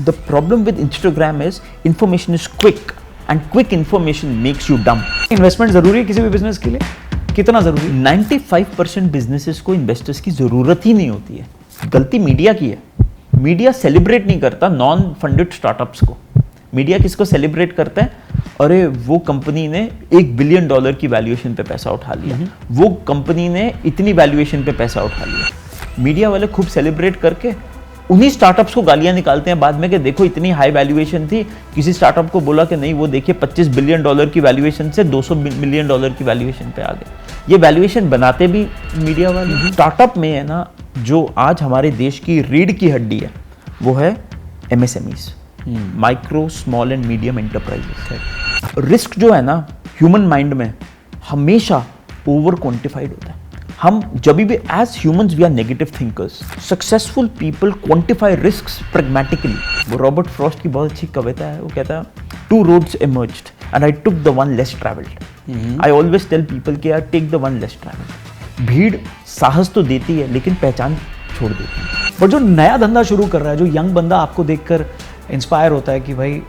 The problem with Instagram is information is quick and quick information makes you dumb. Investment जरूरी है किसी भी business के लिए? कितना जरूरी? 95% बिजनेसेस को इन्वेस्टर्स की जरूरत ही नहीं होती है. गलती मीडिया की है. मीडिया सेलिब्रेट नहीं करता नॉन फंडेड स्टार्टअप्स को. मीडिया किसको सेलिब्रेट करता है? अरे वो कंपनी ने $1 बिलियन की वैल्यूएशन पे पैसा उठा लिया, वो कंपनी ने इतनी वैल्यूएशन पे पैसा उठा लिया. मीडिया वाले खूब सेलिब्रेट करके उन्हीं स्टार्टअप्स को गालियां निकालते हैं बाद में कि देखो इतनी हाई वैल्यूएशन थी. किसी स्टार्टअप को बोला कि नहीं वो देखिए $25 बिलियन की वैल्यूएशन से $200 मिलियन की वैल्यूएशन पे आ गए. ये वैल्यूएशन बनाते भी मीडिया वाले. स्टार्टअप में है ना, जो आज हमारे देश की रीढ़ की हड्डी है वो है MSMEs, micro small and medium enterprises. Risk जो है ना ह्यूमन माइंड में हमेशा ओवर क्वांटिफाइड होता है. हम जब भी as humans we are negative thinkers. Successful people quantify risks pragmatically. वो रॉबर्ट फ्रॉस्ट की बहुत अच्छी कविता है. वो कहता है 2 roads emerged and I took the one less traveled. I always tell people कि यार take the one less traveled. भीड़ साहस तो देती है लेकिन पहचान छोड़ देती है. बट जो नया धंधा शुरू कर रहा है, जो यंग बंदा आपको देखकर इंस्पायर होता है कि भाई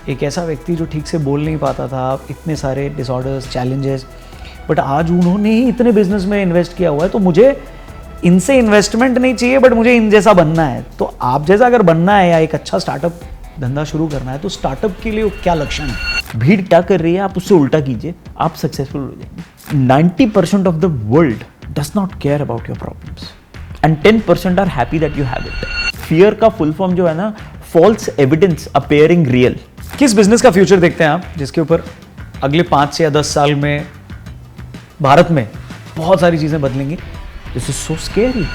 एक ऐसा व्यक्ति जो ठीक से बोल नहीं पाता था, इतने सारे डिसऑर्डर्स, चैलेंजेस, बट आज उन्होंने ही इतने बिजनेस में इन्वेस्ट किया हुआ है, तो मुझे इनसे इन्वेस्टमेंट नहीं चाहिए बट मुझे इन जैसा बनना है. तो आप जैसा अगर बनना है या एक अच्छा स्टार्टअप धंधा शुरू करना है तो स्टार्टअप के लिए क्या लक्षण है? भीड़ क्या कर रही है आप उससे उल्टा कीजिए, आप सक्सेसफुल हो जाएंगे. 90% of the world does not care about your problems and 10% are happy that you have it. Fear का फुल फॉर्म जो है ना, फॉल्स एविडेंस अपीयरिंग रियल. किस बिजनेस का फ्यूचर देखते हैं आप जिसके ऊपर अगले 5 से या 10 साल में भारत में बहुत सारी चीजें बदलेंगी? This is so scary.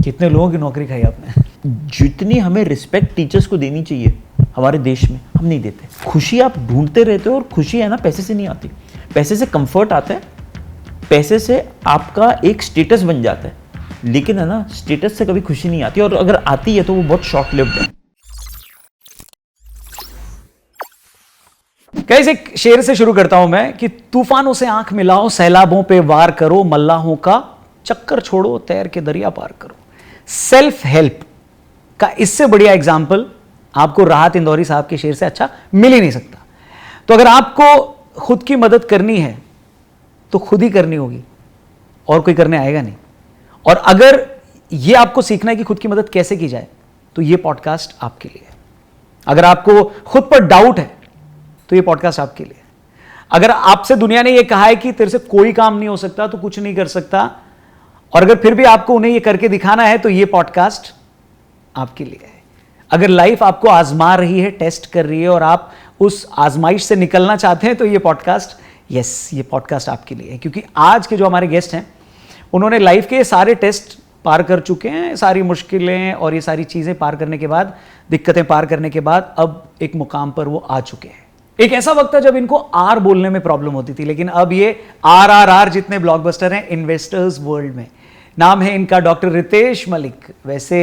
कितने लोगों की नौकरी खाई आपने? जितनी हमें रिस्पेक्ट टीचर्स को देनी चाहिए हमारे देश में हम नहीं देते. खुशी आप ढूंढते रहते हो और खुशी है ना पैसे से नहीं आती. पैसे से कंफर्ट आता है, पैसे से आपका एक स्टेटस बन जाता है, लेकिन है ना स्टेटस से कभी खुशी नहीं आती, और अगर आती है तो वो बहुत शॉर्ट लिव्ड है. गाइस, एक शेर से शुरू करता हूं मैं कि तूफानों से आंख मिलाओ, सैलाबों पे वार करो, मल्लाहों का चक्कर छोड़ो, तैर के दरिया पार करो. सेल्फ हेल्प का इससे बढ़िया एग्जाम्पल आपको राहत इंदौरी साहब के शेर से अच्छा मिल ही नहीं सकता. तो अगर आपको खुद की मदद करनी है तो खुद ही करनी होगी और कोई करने आएगा नहीं. और अगर ये आपको सीखना है कि खुद की मदद कैसे की जाए तो ये पॉडकास्ट आपके लिए है. अगर आपको खुद पर डाउट है तो ये पॉडकास्ट आपके लिए. अगर आपसे दुनिया ने ये कहा है कि तेरे से कोई काम नहीं हो सकता, तो कुछ नहीं कर सकता, और अगर फिर भी आपको उन्हें ये करके दिखाना है तो ये पॉडकास्ट आपके लिए है. अगर लाइफ आपको आजमा रही है, टेस्ट कर रही है, और आप उस आजमाइश से निकलना चाहते हैं तो ये पॉडकास्ट, यस, ये पॉडकास्ट आपके लिए है. क्योंकि आज के जो हमारे गेस्ट हैं उन्होंने लाइफ के सारे टेस्ट पार कर चुके हैं, सारी मुश्किलें और ये सारी चीजें पार करने के बाद, दिक्कतें पार करने के बाद अब एक मुकाम पर वो आ चुके हैं. एक ऐसा वक्त था जब इनको आर बोलने में प्रॉब्लम होती थी, लेकिन अब ये RRR जितने ब्लॉकबस्टर हैं इन्वेस्टर्स वर्ल्ड में. नाम है इनका डॉक्टर रितेश मलिक. वैसे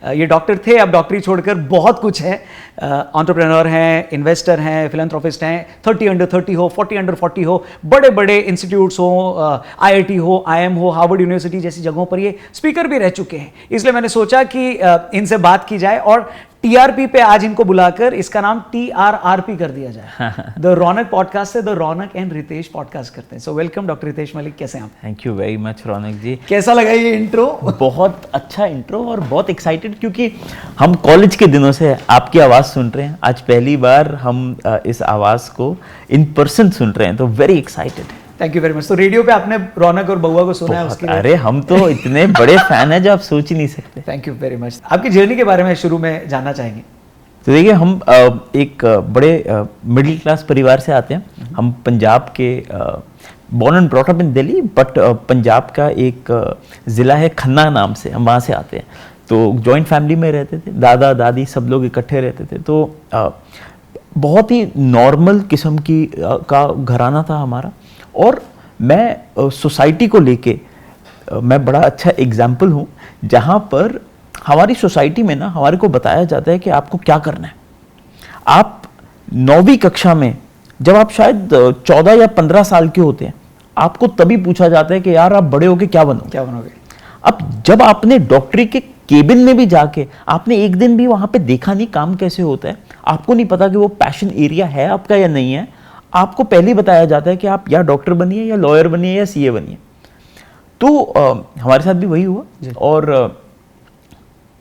ये डॉक्टर थे, अब डॉक्टरी छोड़कर बहुत कुछ है. एंटरप्रेन्योर हैं, इन्वेस्टर हैं, फिलैंथ्रोपिस्ट हैं. 30 under 30 हो, 40 under 40 हो, बड़े बड़े इंस्टीट्यूट्स हो, IIT हो, IIM हो, हार्वर्ड यूनिवर्सिटी जैसी जगहों पर ये स्पीकर भी रह चुके हैं. इसलिए मैंने सोचा कि इनसे बात की जाए और TRP पे आज इनको बुलाकर इसका नाम TRRP कर दिया जाए. द रौनक पॉडकास्ट से the Raunak and Ritesh podcast करते हैं. So welcome doctor Ritesh Malik. कैसे हैं आप? Thank you very much Raunak ji. कैसा लगा ये इंट्रो? बहुत अच्छा इंट्रो और बहुत एक्साइटेड, क्योंकि हम कॉलेज के दिनों से आपकी आवाज़ सुन रहे हैं. आज पहली बार हम इस आवाज़ को इन पर्सन सुन रहे हैं, तो very excited. Thank you very much. तो रेडियो पे आपने रौनक और बउआ को सुना है उसके लिए? अरे हम तो इतने बड़े फैन हैं जो आप सोच ही नहीं सकते. Thank you very much. आपकी जर्नी के बारे में शुरू में जानना चाहेंगे. तो देखिए, हम एक बड़े मिडिल क्लास परिवार से आते हैं. हम पंजाब के born and brought up in Delhi, but Punjab का एक ज़िला है खन्ना नाम से, हम वहाँ से आते हैं. तो जॉइंट फैमिली में रहते थे, दादा दादी सब लोग इकट्ठे रहते थे. तो बहुत ही नॉर्मल किस्म की का घराना था हमारा. और मैं सोसाइटी को लेके मैं बड़ा अच्छा एग्जाम्पल हूँ, जहाँ पर हमारी सोसाइटी में ना हमारे को बताया जाता है कि आपको क्या करना है. आप 9वीं कक्षा में जब आप शायद 14 या 15 साल के होते हैं, आपको तभी पूछा जाता है कि यार आप बड़े होके क्या बनोगे. क्या बनोगे? अब जब आपने डॉक्टरी के केबिन में भी जाके आपने एक दिन भी वहां पे देखा नहीं काम कैसे होता है, आपको नहीं पता कि वो पैशन एरिया है आपका या नहीं है, आपको पहले ही बताया जाता है कि आप या डॉक्टर बनिए या लॉयर बनिए या सीए बनिए। तो हमारे साथ भी वही हुआ। और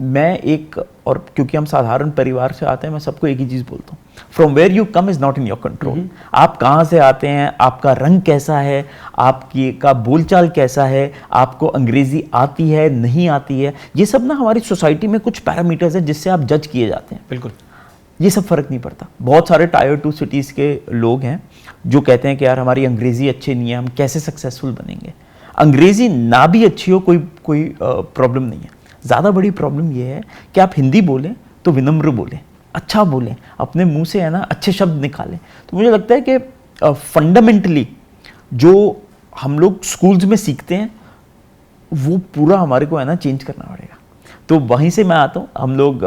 मैं एक, और क्योंकि हम साधारण परिवार से आते हैं, मैं सबको एक ही चीज बोलता हूँ, from where you come is not in your control. आप कहाँ से आते हैं, आपका रंग कैसा है, आपकी का बोलचाल कैसा है, आपको अंग्रेजी आती है नहीं आती है, ये सब ना हमारी सोसाइटी में कुछ पैरामीटर्स है जिससे आप जज किए जाते हैं। बिल्कुल, ये सब फर्क नहीं पड़ता। बहुत सारे टायर 2 सिटीज़ के लोग हैं जो कहते हैं कि यार हमारी अंग्रेजी अच्छी नहीं है, हम कैसे सक्सेसफुल बनेंगे। अंग्रेजी ना भी अच्छी हो कोई प्रॉब्लम नहीं है। ज़्यादा बड़ी प्रॉब्लम ये है कि आप हिंदी बोलें तो विनम्र बोलें, अच्छा बोलें, अपने मुंह से है ना अच्छे शब्द निकालें। तो मुझे लगता है कि फंडामेंटली जो हम लोग स्कूल्स में सीखते हैं वो पूरा हमारे को है ना चेंज करना पड़ेगा। तो वहीं से मैं आता हूँ। हम लोग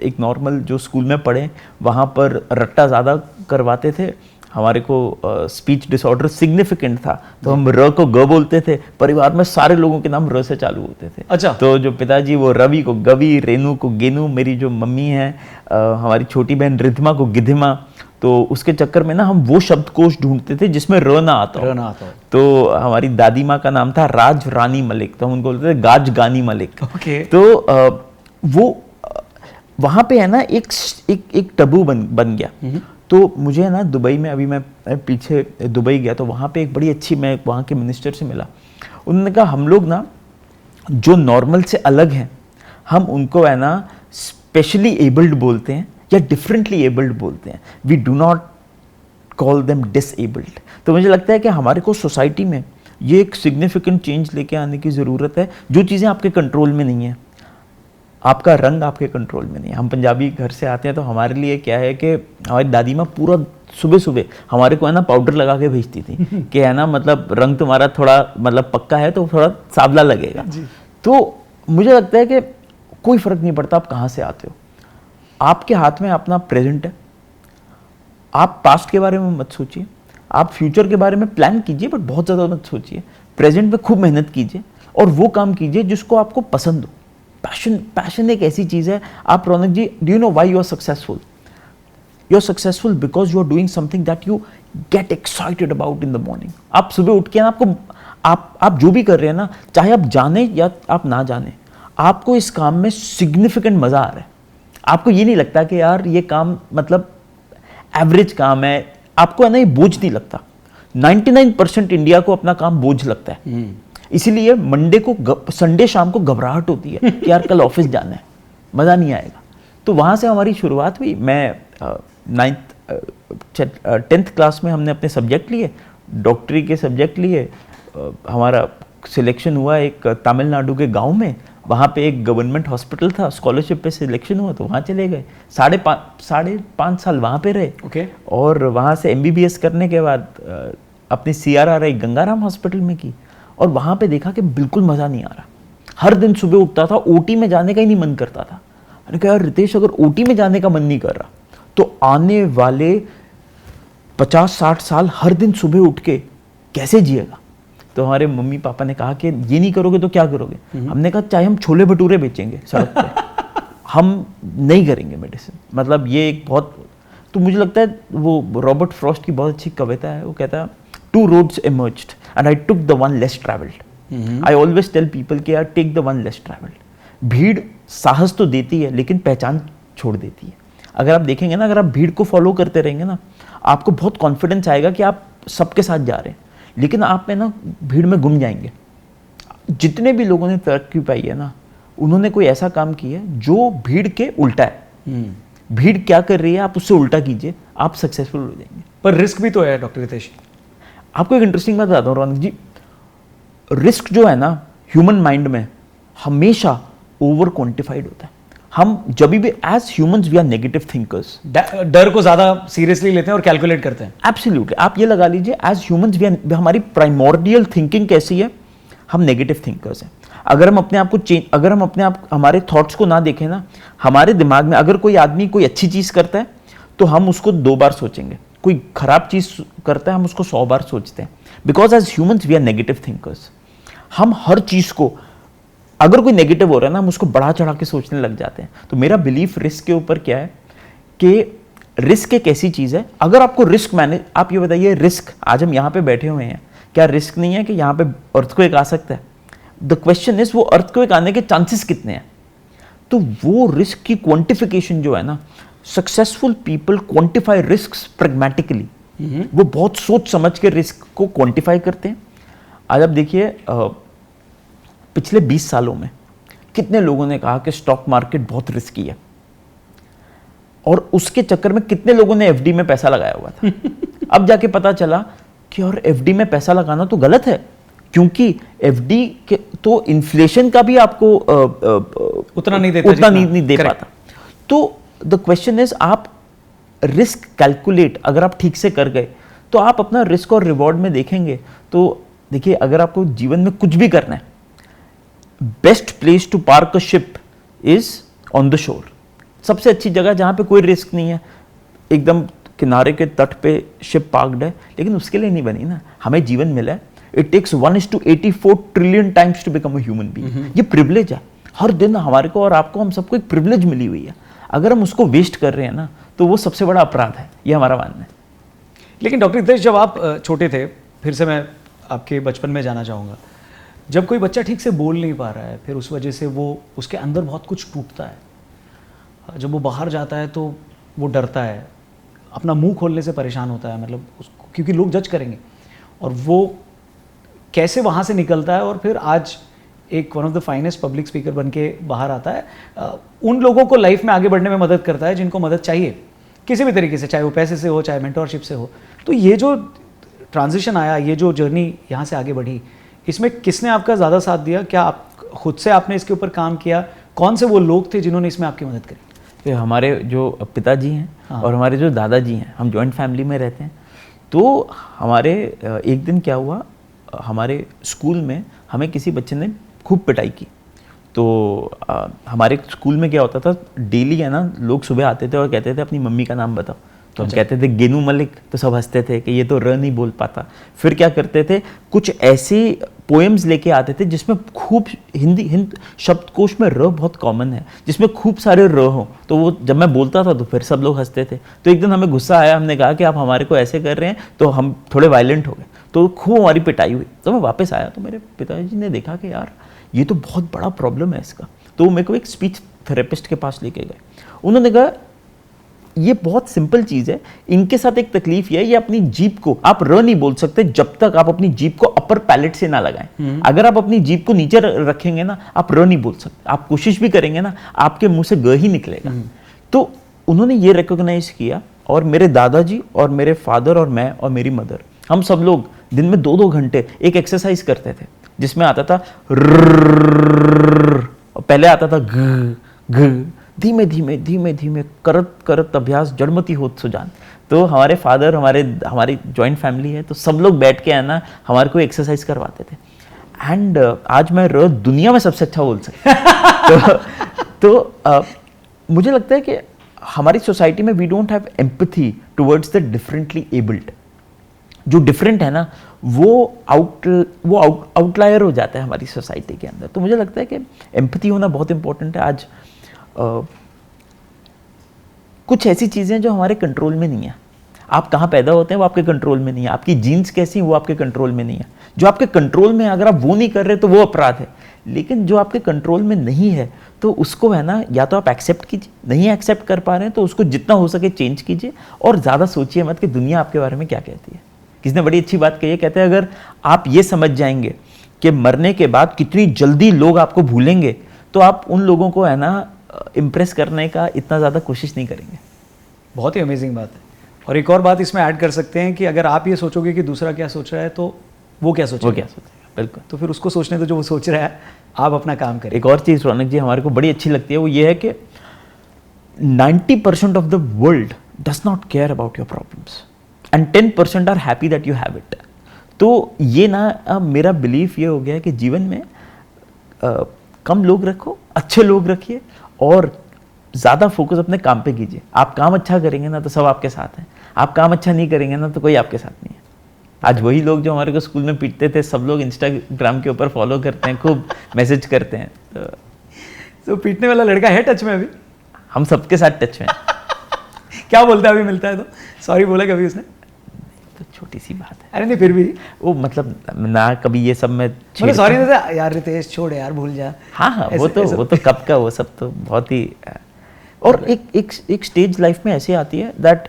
एक नॉर्मल जो स्कूल में पढ़े वहाँ पर रट्टा ज़्यादा करवाते थे, हमारे को स्पीच डिसऑर्डर सिग्निफिकेंट था, तो हम र को ग बोलते थे। परिवार में सारे लोगों के नाम र से चालू होते थे। अच्छा। तो जो पिताजी वो रवि को गवि, रेनू को गेनू, मेरी जो मम्मी है हमारी छोटी बहन रिद्धिमा को गिधिमा। तो उसके चक्कर में ना हम वो शब्दकोश ढूंढते थे जिसमें र ना आता हो। तो हमारी दादी माँ का नाम था राज रानी मलिक, तो हम उनको बोलते थे गाज गानी मलिक। ओके। तो वो वहाँ पे है ना एक टबू बन गया। तो मुझे है ना दुबई में, अभी मैं पीछे दुबई गया तो वहाँ पे एक बड़ी अच्छी, मैं वहाँ के मिनिस्टर से मिला। उन्होंने कहा हम लोग ना जो नॉर्मल से अलग हैं हम उनको है ना स्पेशली एबल्ड बोलते हैं या डिफरेंटली एबल्ड बोलते हैं, we do not call them disabled. तो मुझे लगता है कि हमारे को सोसाइटी में ये एक सिग्निफिकेंट चेंज लेके आने की ज़रूरत है। जो चीज़ें आपके कंट्रोल में नहीं है, आपका रंग आपके कंट्रोल में नहीं है। हम पंजाबी घर से आते हैं तो हमारे लिए क्या है कि हमारी दादी माँ पूरा सुबह सुबह हमारे को है ना पाउडर लगा के भेजती थी कि है ना मतलब रंग तुम्हारा थोड़ा मतलब पक्का है तो थोड़ा सावला लगेगा। तो मुझे लगता है कि कोई फर्क नहीं पड़ता आप कहाँ से आते हो, आपके हाथ में अपना प्रेजेंट है। आप पास्ट के बारे में मत सोचिए, आप फ्यूचर के बारे में प्लान कीजिए बट बहुत ज़्यादा मत सोचिए। प्रेजेंट में खूब मेहनत कीजिए और वो काम कीजिए जिसको आपको पसंद हो। पैशन एक ऐसी चीज़ है। आप Raunak ji, do you know why you are successful? You are successful because you are doing something that you get excited about in the morning. आप सुबह उठ के ना आपको आप जो भी कर रहे हैं ना, चाहे आप जाने या आप ना जाने, आपको इस काम में सिग्निफिकेंट मज़ा आ रहा है। आपको ये नहीं लगता कि यार ये काम मतलब एवरेज काम है, आपको है ना ये बोझ नहीं लगता। 99% इंडिया को अपना काम बोझ लगता है। इसीलिए मंडे को संडे शाम को घबराहट होती है कि यार कल ऑफिस जाना है, मज़ा नहीं आएगा। तो वहाँ से हमारी शुरुआत हुई। मैं 10th क्लास में हमने अपने सब्जेक्ट लिए, डॉक्टरी के सब्जेक्ट लिए। हमारा सिलेक्शन हुआ एक तमिलनाडु के गांव में, वहाँ पे एक गवर्नमेंट हॉस्पिटल था, स्कॉलरशिप पे सिलेक्शन हुआ तो वहाँ चले गए। 5.5 साल वहाँ पे रहे। ओके। और वहाँ से MBBS करने के बाद अपनी CRRI गंगाराम हॉस्पिटल में की। और वहाँ पे देखा कि बिल्कुल मज़ा नहीं आ रहा। हर दिन सुबह उठता था, OT में जाने का ही नहीं मन करता था। मैंने कहा यार रितेश, अगर OT में जाने का मन नहीं कर रहा तो आने वाले 50-60 साल हर दिन सुबह उठ के कैसे जिएगा? तो हमारे मम्मी पापा ने कहा कि ये नहीं करोगे तो क्या करोगे? हमने कहा चाहे हम छोले भटूरे बेचेंगे सड़क पे, हम नहीं करेंगे मेडिसिन। मतलब ये एक बहुत, तो मुझे लगता है वो रॉबर्ट फ्रॉस्ट की बहुत अच्छी कविता है। वो कहता है 2 roads emerged and I took the one less traveled. I always tell people कि यार take the one less traveled. भीड़ साहस तो देती है लेकिन पहचान छोड़ देती है। अगर आप देखेंगे ना, अगर आप भीड़ को फॉलो करते रहेंगे ना, आपको बहुत कॉन्फिडेंस आएगा कि आप सबके साथ जा रहे हैं, लेकिन आप में ना भीड़ में गुम जाएंगे। जितने भी लोगों ने तरक्की पाई है ना, उन्होंने कोई ऐसा काम किया है जो भीड़ के उल्टा है। भीड़ क्या कर रही है आप उससे उल्टा कीजिए, आप सक्सेसफुल हो जाएंगे। पर रिस्क भी तो है डॉक्टर रितेश। आपको एक इंटरेस्टिंग बात बताता हूँ रौनक जी, रिस्क जो है ना ह्यूमन माइंड में हमेशा ओवर क्वांटिफाइड होता है। हम जब भी as humans we are negative thinkers, डर को ज्यादा सीरियसली लेते हैं और कैलकुलेट करते हैं। एब्सोल्युटली। आप ये लगा लीजिए एज ह्यूमंस वी आर, हमारी प्राइमोर्डियल थिंकिंग कैसी है, हम नेगेटिव थिंकर्स हैं। अगर हम अपने आप को अगर हम अपने आप हमारे थॉट्स को ना देखें ना, हमारे दिमाग में अगर कोई आदमी कोई अच्छी चीज करता है तो हम उसको 2 बार सोचेंगे, कोई खराब चीज करता है हम उसको 100 बार सोचते हैं। Because as humans we are negative thinkers. हम हर चीज को अगर कोई नेगेटिव हो रहा है ना, हम उसको बढ़ा चढ़ा के सोचने लग जाते हैं। तो मेरा बिलीफ रिस्क के ऊपर क्या है कि रिस्क एक ऐसी चीज़ है, अगर आपको रिस्क मैनेज, आप ये बताइए रिस्क, आज हम यहाँ पे बैठे हुए हैं, क्या रिस्क नहीं है कि यहाँ पे अर्थक्वेक आ सकता है? द क्वेश्चन इज वो अर्थक्वेक आने के चांसेस कितने हैं? तो वो रिस्क की क्वांटिफिकेशन जो है ना, successful people quantify risks pragmatically. वो बहुत सोच समझ के रिस्क को क्वांटिफाई करते हैं। आज आप देखिए पिछले 20 सालों में कितने लोगों ने कहा कि स्टॉक मार्केट बहुत रिस्की है, और उसके चक्कर में कितने लोगों ने एफडी में पैसा लगाया हुआ था। अब जाके पता चला कि और एफडी में पैसा लगाना तो गलत है, क्योंकि एफडी के तो इन्फ्लेशन का भी आपको उतना नहीं देता, नहीं दे पाता। तो द क्वेश्चन इज, आप रिस्क कैलकुलेट अगर आप ठीक से कर गए तो आप अपना रिस्क और रिवॉर्ड में देखेंगे। तो देखिए, अगर आपको जीवन में कुछ भी करना है, best place to park a ship is on the shore. सबसे अच्छी जगह जहां पे कोई रिस्क नहीं है, एकदम किनारे के तट पे शिप पार्क्ड है, लेकिन उसके लिए नहीं बनी ना। हमें जीवन मिला है, it takes 1:84 trillion times to become a human being. ये प्रिविलेज है, हर दिन हमारे को और आपको, हम सबको एक प्रिविलेज मिली हुई है। अगर हम उसको वेस्ट कर रहे हैं ना, तो वो सबसे बड़ा अपराध है, ये हमारा मानना है। लेकिन डॉक्टर हितेश, जब आप छोटे थे, फिर से मैं आपके बचपन में जाना चाहूँगा, जब कोई बच्चा ठीक से बोल नहीं पा रहा है, फिर उस वजह से वो उसके अंदर बहुत कुछ टूटता है, जब वो बाहर जाता है तो वो डरता है, अपना मुंह खोलने से परेशान होता है, मतलब उसको, क्योंकि लोग जज करेंगे, और वो कैसे वहाँ से निकलता है और फिर आज एक one of the finest public speaker बन के बाहर आता है। उन लोगों को लाइफ में आगे बढ़ने में मदद करता है जिनको मदद चाहिए किसी भी तरीके से, चाहे वो पैसे से हो, चाहे मेंटोरशिप से हो। तो ये जो ट्रांजिशन आया, ये जो जर्नी यहाँ से आगे बढ़ी, इसमें किसने आपका ज़्यादा साथ दिया? क्या आप खुद से आपने इसके ऊपर काम किया? कौन से वो लोग थे जिन्होंने इसमें आपकी मदद करी? तो हमारे जो पिताजी हैं, हाँ, और हमारे जो दादाजी हैं, हम जॉइंट फैमिली में रहते हैं। तो हमारे एक दिन क्या हुआ, हमारे स्कूल में हमें किसी बच्चे ने खूब पिटाई की। तो हमारे स्कूल में क्या होता था, डेली है ना, लोग सुबह आते थे और कहते थे अपनी मम्मी का नाम बताओ। तो हम कहते थे गेनू मलिक, तो सब हंसते थे कि ये तो र नहीं बोल पाता। फिर क्या करते थे, कुछ ऐसे पोएम्स लेके आते थे जिसमें खूब हिंद शब्दकोश में र बहुत कॉमन है, जिसमें खूब सारे र हो। तो वो जब मैं बोलता था तो फिर सब लोग हंसते थे। तो एक दिन हमें गुस्सा आया, हमने कहा कि आप हमारे को ऐसे कर रहे हैं, तो हम थोड़े वायलेंट हो गए। तो खूब हमारी पिटाई हुई। तो मैं वापस आया तो मेरे पिताजी ने देखा कि यार ये तो बहुत बड़ा प्रॉब्लम है इसका। तो वो मेरे को एक स्पीच थेरेपिस्ट के पास लेके गए। उन्होंने कहा ये बहुत सिंपल चीज़ है, इनके साथ एक तकलीफ ये है, ये अपनी जीभ को, आप र नहीं बोल सकते जब तक आप अपनी जीभ को अपर पैलेट से ना लगाएं। अगर आप अपनी जीभ को नीचे रखेंगे ना, आप र नहीं बोल सकते। आप कोशिश भी करेंगे ना, आपके मुंह से ग ही निकलेगा। तो उन्होंने ये रिकॉग्नाइज किया, और मेरे दादाजी और मेरे फादर और मैं और मेरी मदर, हम सब लोग दिन में 2-2 घंटे एक एक्सरसाइज करते थे, जिसमें आता था पहले आता था घ घ, धीमे धीमे धीमे धीमे करत करत अभ्यास जड़मती होत सुजान। तो हमारे फादर, हमारी जॉइंट फैमिली है, तो सब लोग बैठ के है ना हमारे को एक्सरसाइज करवाते थे। एंड आज मैं दुनिया में सबसे अच्छा बोल सकता। तो मुझे लगता है कि हमारी सोसाइटी में we don't have empathy towards the differently abled. जो डिफरेंट है ना, वो आउटलायर हो जाता है हमारी सोसाइटी के अंदर। तो मुझे लगता है कि एम्पैथी होना बहुत इंपॉर्टेंट है। आज कुछ ऐसी चीज़ें जो हमारे कंट्रोल में नहीं है। आप कहाँ पैदा होते हैं वो आपके कंट्रोल में नहीं है, आपकी जीन्स कैसी वो आपके कंट्रोल में नहीं है। जो आपके कंट्रोल में है, अगर आप वो नहीं कर रहे तो वो अपराध है। लेकिन जो आपके कंट्रोल में नहीं है, तो उसको है ना, या तो आप एक्सेप्ट कीजिए, नहीं एक्सेप्ट कर पा रहे हैं तो उसको जितना हो सके चेंज कीजिए, और ज़्यादा सोचिए मत कि दुनिया आपके बारे में क्या कहती है। किसी ने बड़ी अच्छी बात कही है, कहते हैं अगर आप ये समझ जाएंगे कि मरने के बाद कितनी जल्दी लोग आपको भूलेंगे, तो आप उन लोगों को है ना इम्प्रेस करने का इतना ज़्यादा कोशिश नहीं करेंगे। बहुत ही अमेजिंग बात है। और एक और बात इसमें ऐड कर सकते हैं कि अगर आप ये सोचोगे कि दूसरा क्या सोच रहा है, तो वो क्या सोचेगा, बिल्कुल। तो फिर उसको सोचने दो जो वो सोच रहा है, आप अपना काम करें। एक और चीज़ रौनक जी हमारे को बड़ी अच्छी लगती है, वो ये है कि 90% of the world does not care about your problems and 10% are happy that you have it. तो ये ना मेरा बिलीफ ये हो गया है कि जीवन में कम लोग रखो, अच्छे लोग रखिए, और ज़्यादा फोकस अपने काम पे कीजिए। आप काम अच्छा करेंगे ना तो सब आपके साथ हैं, आप काम अच्छा नहीं करेंगे ना तो कोई आपके साथ नहीं है। आज वही लोग जो हमारे को स्कूल में पीटते थे सब लोग इंस्टाग्राम के ऊपर फॉलो करते हैं, खूब मैसेज करते हैं। तो पीटने वाला लड़का है टच में अभी? हम सबके साथ टच में। क्या बोलता है अभी मिलता है तो? सॉरी बोला कभी उसने? तो छोटी सी बात है। अरे नहीं फिर भी वो मतलब ना कभी ये सब में सॉरी यार रितेश छोड़ यार भूल जा। हाँ वो तो कब का, वो सब तो बहुत ही। और एक स्टेज लाइफ में ऐसी आती है that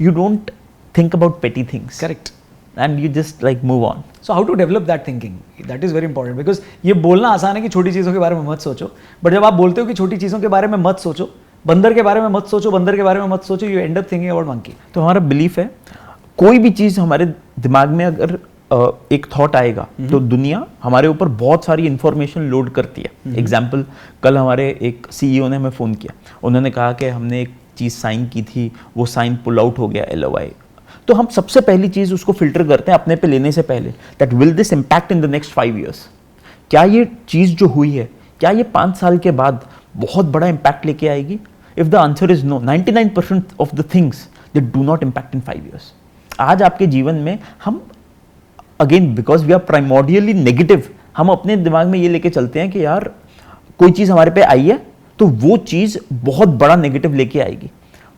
you don't think about petty things, correct, and you just like move on. So how to develop that thinking, that is very important, because ये बोलना आसान है कि छोटी चीज़ों के बारे में मत सोचो, बट जब आप बोलते हो कि छोटी चीज़ों के बारे में मत सोचो, बंदर के बारे में मत सोचो, बंदर के बारे में मत सोचो, you and up thinking about monkey. तो हमारा बिलीफ है कोई भी चीज़ हमारे दिमाग में अगर एक थॉट आएगा तो दुनिया हमारे ऊपर बहुत सारी इंफॉर्मेशन लोड करती है। एग्जाम्पल, कल हमारे एक सीईओ ने हमें फ़ोन किया, उन्होंने कहा कि हमने एक चीज़ साइन की थी, वो साइन पुल आउट हो गया, LOI। तो हम सबसे पहली चीज़ उसको फिल्टर करते हैं अपने पे लेने से पहले, that will this impact in the next 5 years। क्या ये चीज़ जो हुई है, क्या ये 5 साल के बाद बहुत बड़ा इम्पैक्ट लेके आएगी? If the answer is no, 99% of the things that do not impact in 5 years। आज आपके जीवन में हम again because we are primordially negative, हम अपने दिमाग में ये लेके चलते हैं कि यार कोई चीज़ हमारे पे आई है तो वो चीज़ बहुत बड़ा नेगेटिव लेके आएगी।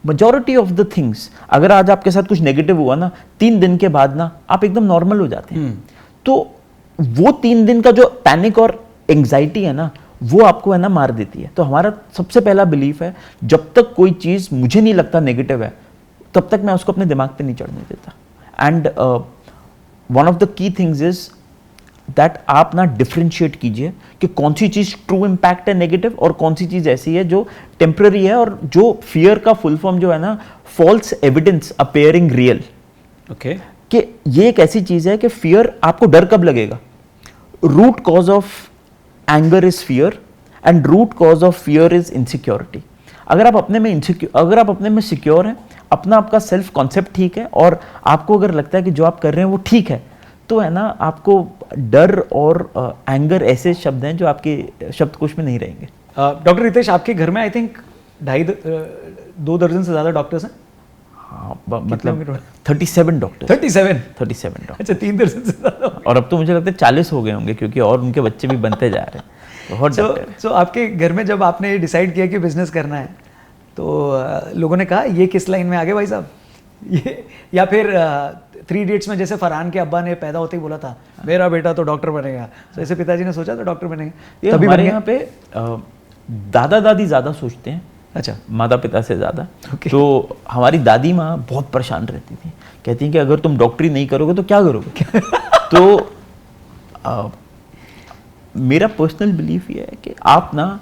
मेजॉरिटी ऑफ द थिंग्स, अगर आज आपके साथ कुछ नेगेटिव हुआ ना, 3 दिन के बाद ना आप एकदम नॉर्मल हो जाते हैं। तो वो 3 दिन का जो पैनिक और एंग्जाइटी है ना, वो आपको है ना मार देती है। तो हमारा सबसे पहला बिलीफ है, जब तक कोई चीज़ मुझे नहीं लगता नेगेटिव है तब तक मैं उसको अपने दिमाग पे नहीं चढ़ने देता। And one of the key things is that आप ना डिफ्रेंशिएट कीजिए कि कौन सी चीज़ ट्रू इम्पैक्ट है नेगेटिव और कौन सी चीज़ ऐसी है जो टेम्पररी है, और जो फियर का फुल फॉर्म जो है ना, false evidence appearing real. Okay, कि ये एक ऐसी चीज़ है कि फियर, आपको डर कब लगेगा? Root cause of anger is fear and root cause of fear is insecurity. अगर आप अपने में सिक्योर हैं, अपना आपका सेल्फ कॉन्सेप्ट ठीक है, और आपको अगर लगता है कि जो आप कर रहे हैं वो ठीक है, तो है ना आपको डर और एंगर ऐसे शब्द हैं जो आपके शब्दकोश में नहीं रहेंगे। डॉक्टर रितेश, आपके घर में आई थिंक 2 दर्जन से ज़्यादा डॉक्टर्स हैं? हाँ, मतलब 37 डॉक्टर। 37 डॉक्टर। अच्छा, 3 दर्जन से ज़्यादा। और अब तो मुझे लगता है 40 हो गए होंगे, क्योंकि और उनके बच्चे भी बनते जा रहे हैं। बहुत डॉक्टर। सो आपके घर में जब आपने डिसाइड किया कि बिजनेस करना है, तो लोगों ने कहा ये किस लाइन में आगे भाई साहब, ये, या फिर 3 इडियट्स में जैसे फरहान के अब्बा ने पैदा होते ही बोला था मेरा बेटा तो डॉक्टर बनेगा, तो ऐसे पिताजी ने सोचा था डॉक्टर बनेंगे? तभी हमारे यहाँ पे दादा दादी ज़्यादा सोचते हैं, अच्छा, माता पिता से ज़्यादा। Okay. तो हमारी दादी माँ बहुत परेशान रहती थी, कहती हैं कि अगर तुम डॉक्टरी नहीं करोगे तो क्या करोगे? तो मेरा पर्सनल बिलीफ ये है कि आप ना,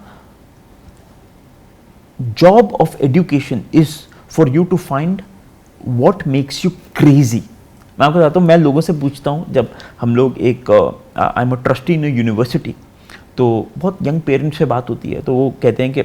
job of education is for you to find what makes you crazy. मैं आपको बताता हूँ, मैं लोगों से पूछता हूँ, जब हम लोग एक I am a trustee in university, तो बहुत यंग पेरेंट्स से बात होती है, तो वो कहते हैं कि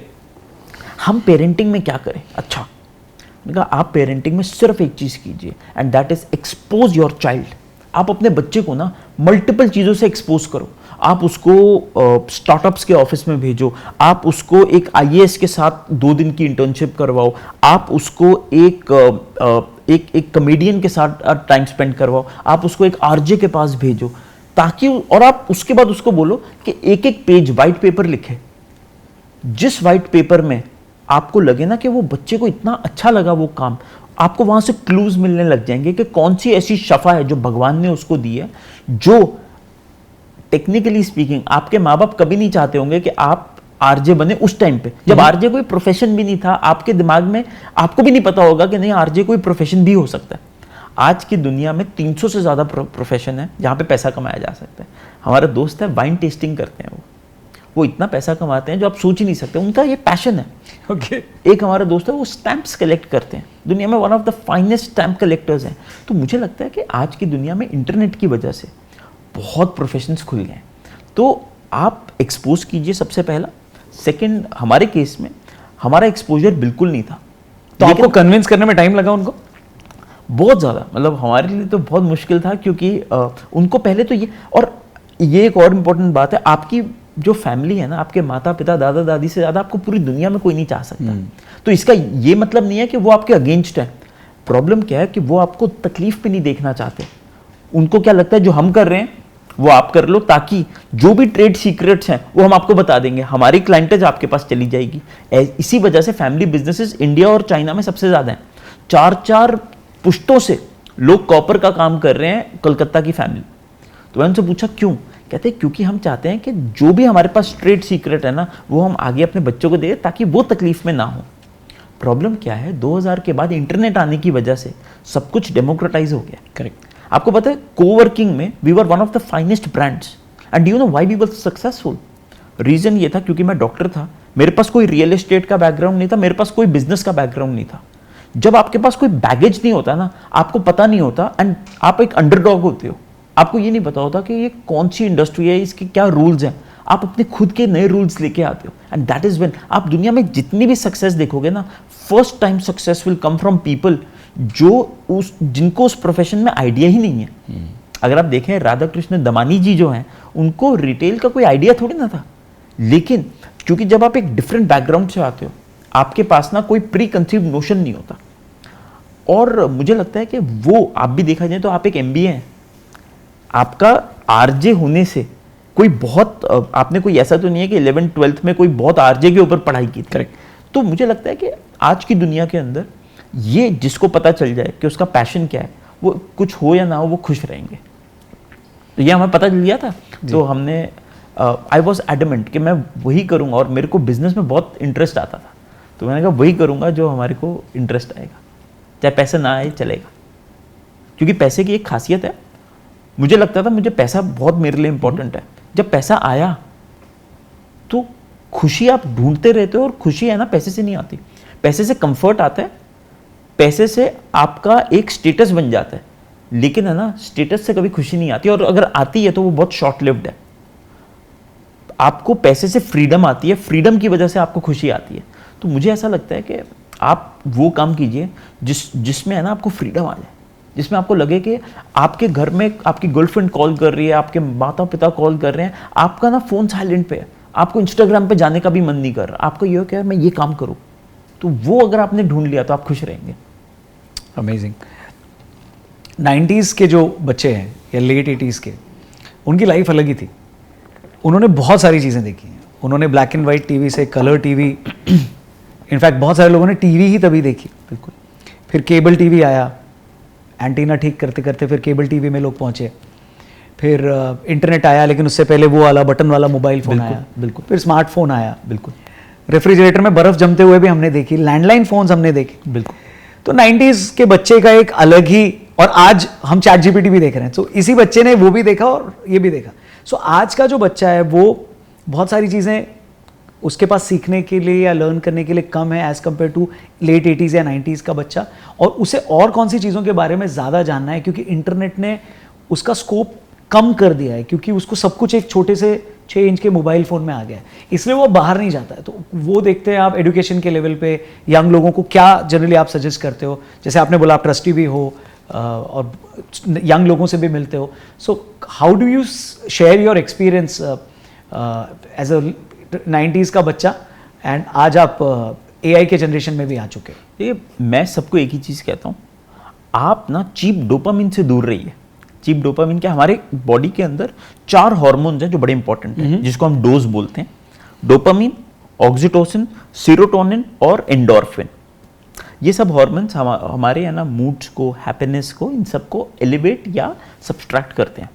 हम पेरेंटिंग में क्या करें? अच्छा, मैंने कहा आप पेरेंटिंग में सिर्फ एक चीज़ कीजिए, and that is expose your child. आप अपने बच्चे को ना मल्टीपल चीज़ों से एक्सपोज करो। आप उसको स्टार्टअप्स के ऑफिस में भेजो, आप उसको एक IAS के साथ 2 दिन की इंटर्नशिप करवाओ, आप उसको एक कमेडियन के साथ टाइम स्पेंड करवाओ, आप उसको एक RJ के पास भेजो, ताकि, और आप उसके बाद उसको बोलो कि एक पेज वाइट पेपर लिखे। जिस वाइट पेपर में आपको लगे ना कि वो बच्चे को इतना अच्छा लगा वो काम, आपको वहां से क्लूज मिलने लग जाएंगे कि कौन सी ऐसी शफा है जो भगवान ने उसको दी है, जो टेक्निकली स्पीकिंग आपके माँ बाप कभी नहीं चाहते होंगे कि आप RJ बने उस टाइम पे, जब RJ कोई प्रोफेशन भी नहीं था। आपके दिमाग में आपको भी नहीं पता होगा कि नहीं RJ कोई प्रोफेशन भी हो सकता है। आज की दुनिया में 300 से ज़्यादा प्रोफेशन है जहाँ पे पैसा कमाया जा सकता है। हमारा दोस्त है, वाइन टेस्टिंग करते हैं, वो इतना पैसा कमाते हैं जो आप सोच ही नहीं सकते, उनका ये पैशन है। ओके। एक हमारा दोस्त है, वो स्टैंप्स कलेक्ट करते हैं, दुनिया में one of the finest stamp collectors हैं। तो मुझे लगता है कि आज की दुनिया में इंटरनेट की वजह से बहुत प्रोफेशंस खुल गए हैं। तो आप एक्सपोज कीजिए सबसे पहला। सेकंड, हमारे केस में हमारा एक्सपोजर बिल्कुल नहीं था, तो आपको कन्विंस करने में टाइम लगा उनको? बहुत ज़्यादा, मतलब हमारे लिए तो बहुत मुश्किल था, क्योंकि उनको पहले तो ये एक और इम्पोर्टेंट बात है, आपकी जो फैमिली है ना, आपके माता पिता दादा दादी से ज़्यादा आपको पूरी दुनिया में कोई नहीं चाह सकता। तो इसका ये मतलब नहीं है कि वो आपके अगेंस्ट है। प्रॉब्लम क्या है कि वो आपको तकलीफ पे नहीं देखना चाहते, उनको क्या लगता है जो हम कर रहे हैं वो आप कर लो, ताकि जो भी ट्रेड सीक्रेट्स हैं वो हम आपको बता देंगे, हमारी क्लाइंटेज आपके पास चली जाएगी। इसी वजह से फैमिली बिजनेसेस इंडिया और चाइना में सबसे ज्यादा हैं। 4-4 पुश्तों से लोग कॉपर का काम कर रहे हैं, कोलकाता की फैमिली। तो मैंने उनसे पूछा क्यों? कहते हैं क्योंकि हम चाहते हैं कि जो भी हमारे पास ट्रेड सीक्रेट है ना, वो हम आगे अपने बच्चों को दें ताकि वो तकलीफ में ना हो। प्रॉब्लम क्या है, 2000 के बाद इंटरनेट आने की वजह से सब कुछ डेमोक्रेटाइज हो गया। करेक्ट। आपको पता है कोवर्किंग में we were one of the finest brands, and you know why we were successful? Reason ये था क्योंकि मैं डॉक्टर था, मेरे पास कोई रियल एस्टेट का बैकग्राउंड नहीं था, मेरे पास कोई बिजनेस का बैकग्राउंड नहीं था। जब आपके पास कोई बैगेज नहीं होता ना, आपको पता नहीं होता, एंड आप एक अंडरडॉग होते हो, आपको ये नहीं पता होता कि ये कौन सी इंडस्ट्री है, इसके क्या रूल्स हैं, आप अपने खुद के नए रूल्स लेके आते हो। एंड दैट इज व्हेन आप दुनिया में जितनी भी सक्सेस देखोगे ना, first time success will come from people जिनको उस प्रोफेशन में आइडिया ही नहीं है। अगर आप देखें राधा कृष्ण दमानी जी जो हैं, उनको रिटेल का कोई आइडिया थोड़ी ना था, लेकिन क्योंकि जब आप एक डिफरेंट बैकग्राउंड से आते हो, आपके पास ना कोई प्री कंसीव नोशन नहीं होता। और मुझे लगता है कि वो आप भी देखा जाए तो आप एक MBA हैं, आपका आरजे होने से कोई बहुत आपने कोई ऐसा तो नहीं है कि 11th-12th में कोई बहुत आरजे के ऊपर पढ़ाई की थी। करेक्ट। तो मुझे लगता है कि आज की दुनिया के अंदर ये जिसको पता चल जाए कि उसका पैशन क्या है, वो कुछ हो या ना हो वो खुश रहेंगे। तो ये हमें पता चल गया था, तो हमने आई वॉज एडमेंट कि मैं वही करूँगा, और मेरे को बिजनेस में बहुत इंटरेस्ट आता था, तो मैंने कहा वही करूँगा जो हमारे को इंटरेस्ट आएगा, चाहे पैसा ना आए चलेगा। क्योंकि पैसे की एक खासियत है, मुझे लगता था मुझे पैसा बहुत मेरे लिए इंपॉर्टेंट है, जब पैसा आया तो खुशी आप ढूंढते रहते हो, और खुशी है ना पैसे से नहीं आती, पैसे से कंफर्ट आता है, पैसे से आपका एक स्टेटस बन जाता है, लेकिन है ना स्टेटस से कभी खुशी नहीं आती, और अगर आती है तो वो बहुत शॉर्ट लिव्ड है। आपको पैसे से फ्रीडम आती है, फ्रीडम की वजह से आपको खुशी आती है। तो मुझे ऐसा लगता है कि आप वो काम कीजिए जिसमें है ना आपको फ्रीडम आ जाए, जिसमें आपको लगे कि आपके घर में आपकी गर्लफ्रेंड कॉल कर रही है, आपके माता पिता कॉल कर रहे हैं, आपका ना फोन साइलेंट पे है, आपको इंस्टाग्राम पे जाने का भी मन नहीं कर रहा, आपको ये हो कि यार मैं ये काम करूं। तो वो अगर आपने ढूंढ लिया तो आप खुश रहेंगे। अमेजिंग। 90s के जो बच्चे हैं या लेट 80s के, उनकी लाइफ अलग ही थी। उन्होंने बहुत सारी चीज़ें देखी हैं। उन्होंने ब्लैक एंड वाइट टीवी से कलर टीवी, इनफैक्ट बहुत सारे लोगों ने टीवी ही तभी देखी। बिल्कुल। फिर केबल टीवी आया, एंटीना ठीक करते करते फिर केबल टीवी में लोग पहुंचे। फिर इंटरनेट आया, लेकिन उससे पहले वो वाला बटन वाला मोबाइल फ़ोन आया। बिल्कुल। फिर स्मार्टफोन आया। बिल्कुल। रेफ्रिजरेटर में बर्फ़ जमते हुए भी हमने देखी, लैंडलाइन फ़ोन्स हमने देखे। बिल्कुल। तो 90s के बच्चे का एक अलग ही, और आज हम चैट जीपीटी भी देख रहे हैं, तो इसी बच्चे ने वो भी देखा और ये भी देखा। सो आज का जो बच्चा है वो बहुत सारी चीज़ें उसके पास सीखने के लिए या लर्न करने के लिए कम है as compare to late 80s या 90s का बच्चा। और उसे और कौन सी चीज़ों के बारे में ज़्यादा जानना है, क्योंकि इंटरनेट ने उसका स्कोप कम कर दिया है, क्योंकि उसको सब कुछ एक छोटे से 6 इंच के मोबाइल फ़ोन में आ गया है, इसलिए वो बाहर नहीं जाता है। तो वो देखते हैं आप एजुकेशन के लेवल पे यंग लोगों को क्या जनरली आप सजेस्ट करते हो? जैसे आपने बोला आप ट्रस्टी भी हो और यंग लोगों से भी मिलते हो, so how do you share your experience as a 90s का बच्चा, एंड आज आप AI के जनरेशन में भी आ चुके हैं? ये मैं सबको एक ही चीज़ कहता हूँ, आप ना चीप डोपामिन से दूर रहिए। चीप डोपामिन क्या, हमारे बॉडी के अंदर 4 हार्मोन्स हैं जो बड़े इंपॉर्टेंट हैं, जिसको हम डोज बोलते हैं। डोपामिन, ऑक्सीटोसिन, सीरोटोनिन और एंडोर्फिन। ये सब हार्मोन्स हमारे है ना मूड्स को, हैप्पीनेस को, इन सबको एलिवेट या सब्सट्रैक्ट करते हैं।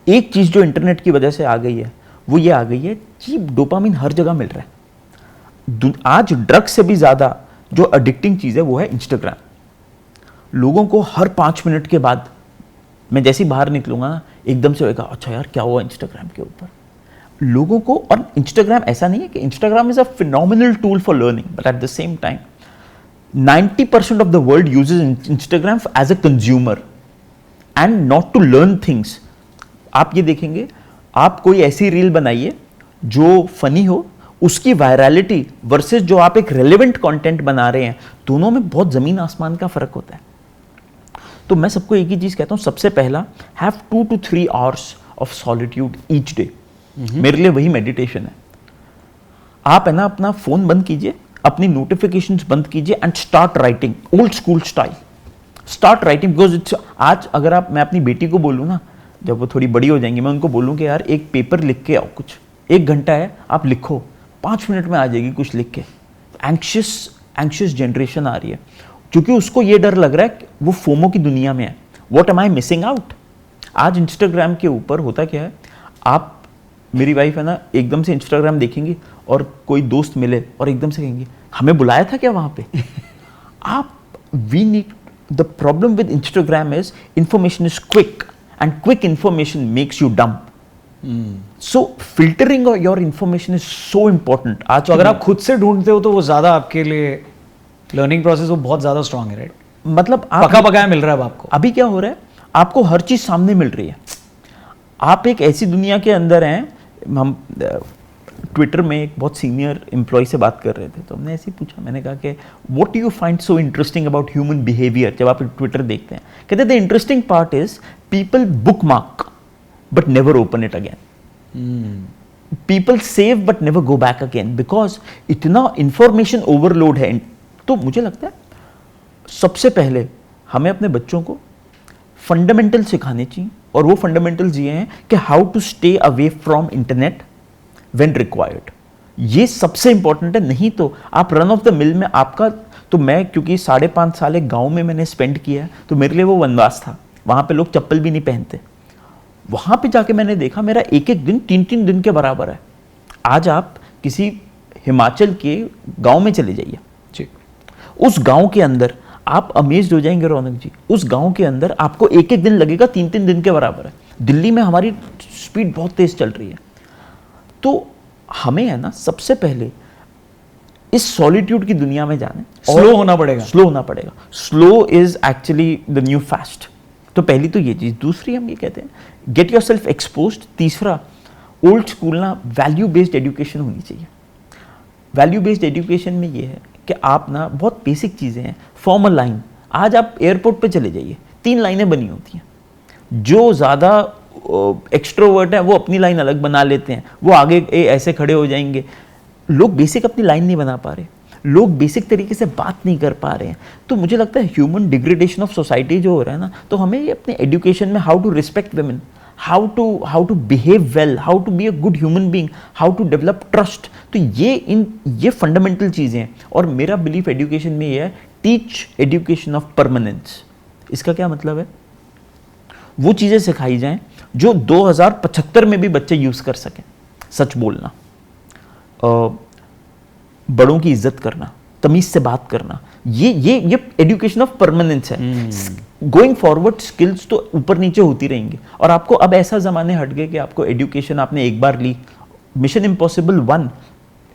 एक चीज़ जो इंटरनेट की वजह से आ गई है वो ये आ गई है, चीप डोपामिन हर जगह मिल रहा है। आज ड्रग्स से भी ज़्यादा जो एडिक्टिंग चीज़ है वो है इंस्टाग्राम। लोगों को हर 5 मिनट के बाद, मैं जैसे ही बाहर निकलूंगा ना, एकदम से होगा अच्छा यार क्या हुआ इंस्टाग्राम के ऊपर। लोगों को, और इंस्टाग्राम ऐसा नहीं है कि Instagram is a phenomenal tool for learning, but at the same time 90% of the world uses Instagram as a consumer and not to learn things. आप ये देखेंगे, आप कोई ऐसी रील बनाइए जो फनी हो, उसकी वायरलिटी वर्सेस जो आप एक रेलेवेंट कंटेंट बना रहे हैं, दोनों में बहुत जमीन आसमान का फर्क होता है। तो मैं सबको एक ही चीज कहता हूं, सबसे पहला have 2 to 3 hours of solitude each day. मेरे लिए वही मेडिटेशन है। आप है ना अपना फोन बंद कीजिए, अपनी नोटिफिकेशंस बंद कीजिए and start writing, old school style. Start writing, because it's आज अगर आप, मैं अपनी बेटी को बोलूँ ना, जब वो थोड़ी बड़ी हो जाएंगी, मैं उनको बोलूँ कि यार एक पेपर लिख के आओ, कुछ 1 घंटा है आप लिखो, 5 मिनट में आ जाएगी कुछ लिख के। एंक्शियस जनरेशन आ रही है क्योंकि उसको ये डर लग रहा है कि वो फोमो की दुनिया में है, what am I missing out. आज इंस्टाग्राम के ऊपर होता क्या है, आप, मेरी वाइफ है ना, एकदम से इंस्टाग्राम देखेंगी और कोई दोस्त मिले और एकदम से कहेंगे हमें बुलाया था क्या वहाँ पे। आप, we need, the problem with Instagram is information is quick and quick information makes you dumb. So filtering your information is so important. आज तो अगर आप खुद से ढूंढते हो तो वो ज़्यादा आपके लिए लर्निंग प्रोसेस वो बहुत ज़्यादा स्ट्रांग है, राइट? मतलब पका पकाया मिल रहा है अब आपको। अभी क्या हो रहा है, आपको हर चीज सामने मिल रही है। आप एक ऐसी दुनिया के अंदर हैं, हम ट्विटर में एक बहुत सीनियर एम्प्लॉय से बात कर रहे थे, तो हमने ऐसे ही पूछा, मैंने कहा कि what do you find so interesting about human behaviour जब आप ट्विटर देखते हैं। कहते the interesting part is people book mark but never open it again, people save but never go back again, because इतना इंफॉर्मेशन ओवरलोड है। तो मुझे लगता है सबसे पहले हमें अपने बच्चों को फंडामेंटल सिखाने चाहिए, और वो फंडामेंटल्स ये हैं कि how to stay away from internet when required. ये सबसे इंपॉर्टेंट है। नहीं तो आप रन ऑफ द मिल में आपका, तो मैं क्योंकि 5.5 साल एक गाँव में मैंने स्पेंड किया है, तो मेरे लिए वो वनवास था। वहाँ पे लोग चप्पल भी नहीं पहनते। वहाँ पे जाके मैंने देखा मेरा एक एक दिन 3-3 दिन के बराबर है। आज आप किसी हिमाचल के गाँव में चले जाइए, उस गांव के अंदर आप अमेज्ड हो जाएंगे रौनक जी, उस गांव के अंदर आपको एक एक दिन लगेगा 3-3 दिन के बराबर है। दिल्ली में हमारी स्पीड बहुत तेज चल रही है। तो हमें है ना सबसे पहले इस सॉलिट्यूड की दुनिया में जाने, स्लो होना पड़ेगा। स्लो होना पड़ेगा। Slow is actually the new fast. तो पहली तो ये चीज। दूसरी हम ये कहते हैं गेट योर सेल्फ एक्सपोज्ड। तीसरा, ओल्ड स्कूल ना वैल्यू बेस्ड एजुकेशन होनी चाहिए। वैल्यू बेस्ड एजुकेशन में ये है कि आप ना, बहुत बेसिक चीज़ें हैं, फॉर्मल लाइन। आज आप एयरपोर्ट पे चले जाइए, 3 लाइनें बनी होती हैं। जो ज़्यादा एक्सट्रोवर्ट है वो अपनी लाइन अलग बना लेते हैं, वो आगे ऐसे खड़े हो जाएंगे। लोग बेसिक अपनी लाइन नहीं बना पा रहे, लोग बेसिक तरीके से बात नहीं कर पा रहे हैं। तो मुझे लगता है ह्यूमन डिग्रेडेशन ऑफ सोसाइटी जो हो रहा है ना, तो हमें ये अपने एजुकेशन में how to respect women, how to behave well, how to be a good human being, how to develop trust, तो ये फंडामेंटल चीज़ें हैं। और मेरा बिलीफ एजुकेशन में ये है, टीच एजुकेशन ऑफ परमानेंस। इसका क्या मतलब है, वो चीज़ें सिखाई जाएं जो 2075 में भी बच्चे यूज़ कर सकें। सच बोलना, बड़ों की इज्जत करना, तमीज से बात करना, ये एजुकेशन ऑफ परमानेंस है। गोइंग फॉरवर्ड स्किल्स तो ऊपर नीचे होती रहेंगी। और आपको अब ऐसा जमाने हट गए कि आपको एजुकेशन आपने एक बार ली। मिशन इम्पॉसिबल 1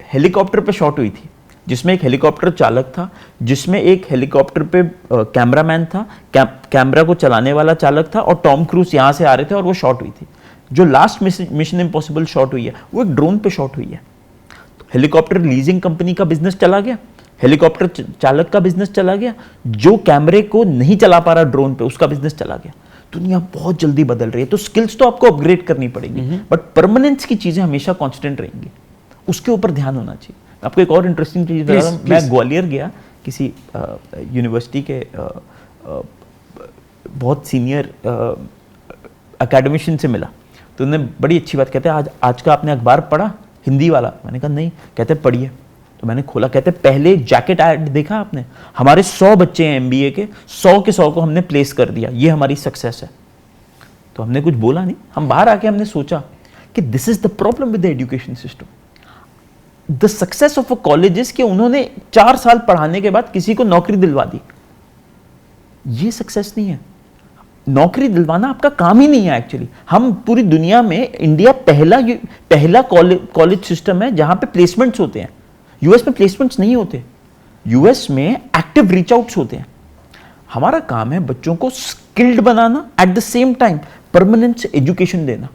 हेलीकॉप्टर पे शॉट हुई थी, जिसमें एक हेलीकॉप्टर चालक था, जिसमें एक हेलीकॉप्टर पे कैमरामैन था, कैमरा को चलाने वाला चालक था, और टॉम क्रूज यहाँ से आ रहे थे और वो शॉट हुई थी। जो लास्ट मिशन इम्पॉसिबल शॉट हुई है वो एक ड्रोन पे शॉट हुई है। हेलीकॉप्टर लीजिंग कंपनी का बिजनेस चला गया, हेलीकॉप्टर चालक का बिजनेस चला गया, जो कैमरे को नहीं चला पा रहा ड्रोन पे उसका बिजनेस चला गया। दुनिया बहुत जल्दी बदल रही है, तो स्किल्स तो आपको अपग्रेड करनी पड़ेगी, बट परमानेंस की चीजें हमेशा कांस्टेंट रहेंगी, उसके ऊपर ध्यान होना चाहिए। आपको एक और इंटरेस्टिंग चीज बता रहा हूं, मैं ग्वालियर गया, किसी यूनिवर्सिटी के बहुत सीनियर एकेडमिशियन से मिला, तो उन्होंने बड़ी अच्छी बात, कहते हैं आज का आपने अखबार पढ़ा हिंदी वाला? मैंने कहा नहीं। कहते पढ़िए। तो मैंने खोला, कहते पहले जैकेट ऐड देखा आपने, हमारे 100 बच्चे हैं MBA के, 100 के 100 को हमने प्लेस कर दिया, ये हमारी सक्सेस है। तो हमने कुछ बोला नहीं, हम बाहर आके हमने सोचा कि this is the problem with the education system. The success of a college is कि उन्होंने 4 साल पढ़ाने के बाद किसी को नौकरी दिलवा दी। ये सक्सेस नहीं है। नौकरी दिलवाना आपका काम ही नहीं है एक्चुअली। हम पूरी दुनिया में, इंडिया पहला कॉलेज सिस्टम है जहां पे प्लेसमेंट्स होते हैं। यूएस में प्लेसमेंट्स नहीं होते, यूएस में एक्टिव रीच आउट्स होते हैं। हमारा काम है बच्चों को skilled banana, eight the same time permanent education देना।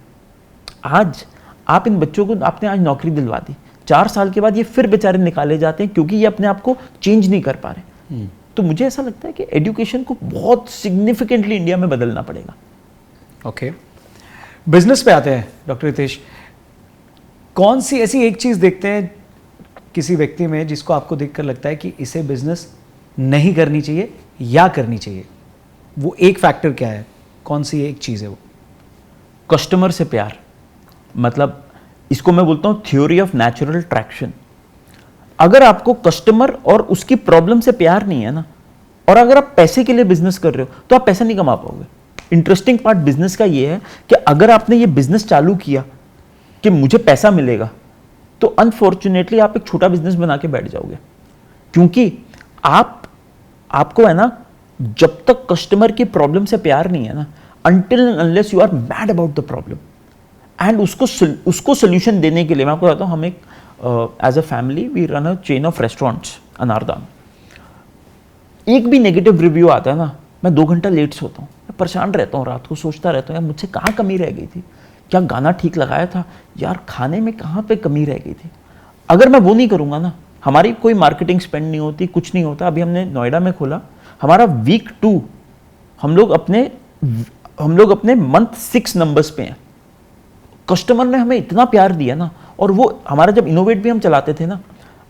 आज आप इन बच्चों को, आपने आज नौकरी दिलवा दी, 4 साल के बाद ये फिर बेचारे निकाले जाते हैं क्योंकि ये अपने आप को चेंज नहीं कर पा रहे। तो मुझे ऐसा लगता है कि एजुकेशन को बहुत सिग्निफिकेंटली इंडिया में बदलना पड़ेगा। ओके, बिजनेस पे आते हैं डॉक्टर रितेश। कौन सी ऐसी एक चीज देखते हैं किसी व्यक्ति में जिसको आपको देखकर लगता है कि इसे बिजनेस नहीं करनी चाहिए या करनी चाहिए? वो एक फैक्टर क्या है, कौन सी एक चीज़ है वो? कस्टमर से प्यार, मतलब इसको मैं बोलता हूं थ्योरी ऑफ नेचुरल ट्रैक्शन। अगर आपको कस्टमर और उसकी प्रॉब्लम से प्यार नहीं है ना, और अगर आप पैसे के लिए बिजनेस कर रहे हो तो आप पैसा नहीं कमा पाओगे। इंटरेस्टिंग पार्ट बिजनेस का ये है कि अगर आपने ये बिजनेस चालू किया कि मुझे पैसा मिलेगा, तो अनफॉर्चुनेटली आप एक छोटा बिजनेस बना के बैठ जाओगे, क्योंकि आपको है ना, जब तक कस्टमर की प्रॉब्लम से प्यार नहीं है ना, until unless you are mad about the problem and उसको सोल्यूशन देने के लिए, मैं आपको बताता हूँ, हम एक as a family we run a chain of restaurants Anardana. एक भी नेगेटिव रिव्यू आता है ना, मैं 2 घंटा लेट सोता हूँ, मैं परेशान रहता हूँ, रात को सोचता रहता हूँ यार मुझसे कहाँ कमी रह गई थी, क्या गाना ठीक लगाया था यार, खाने में कहाँ पे कमी रह गई थी। अगर मैं वो नहीं करूँगा ना, हमारी कोई मार्केटिंग स्पेंड नहीं होती, कुछ नहीं होता। अभी हमने नोएडा में खोला, हमारा वीक 2 हम लोग अपने मंथ 6 नंबर्स पे हैं। कस्टमर ने हमें इतना प्यार दिया ना, और वो हमारा जब इनोवेट भी हम चलाते थे ना,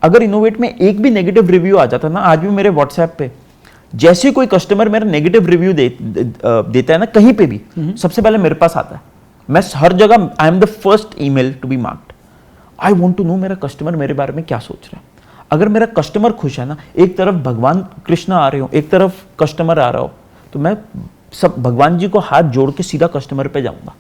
अगर इनोवेट में एक भी नेगेटिव रिव्यू आ जाता ना, आज भी मेरे व्हाट्सएप पे जैसे कोई कस्टमर मेरा नेगेटिव रिव्यू देता है ना कहीं पे भी, सबसे पहले मेरे पास आता है। मैं हर जगह I am the first email to be marked. I want to know मेरा कस्टमर मेरे बारे में क्या सोच रहा है। अगर मेरा कस्टमर खुश है ना, एक तरफ भगवान कृष्ण आ रहे हो, एक तरफ कस्टमर आ रहा हो, तो मैं सब भगवान जी को हाथ जोड़ के सीधा कस्टमर पे जाऊंगा।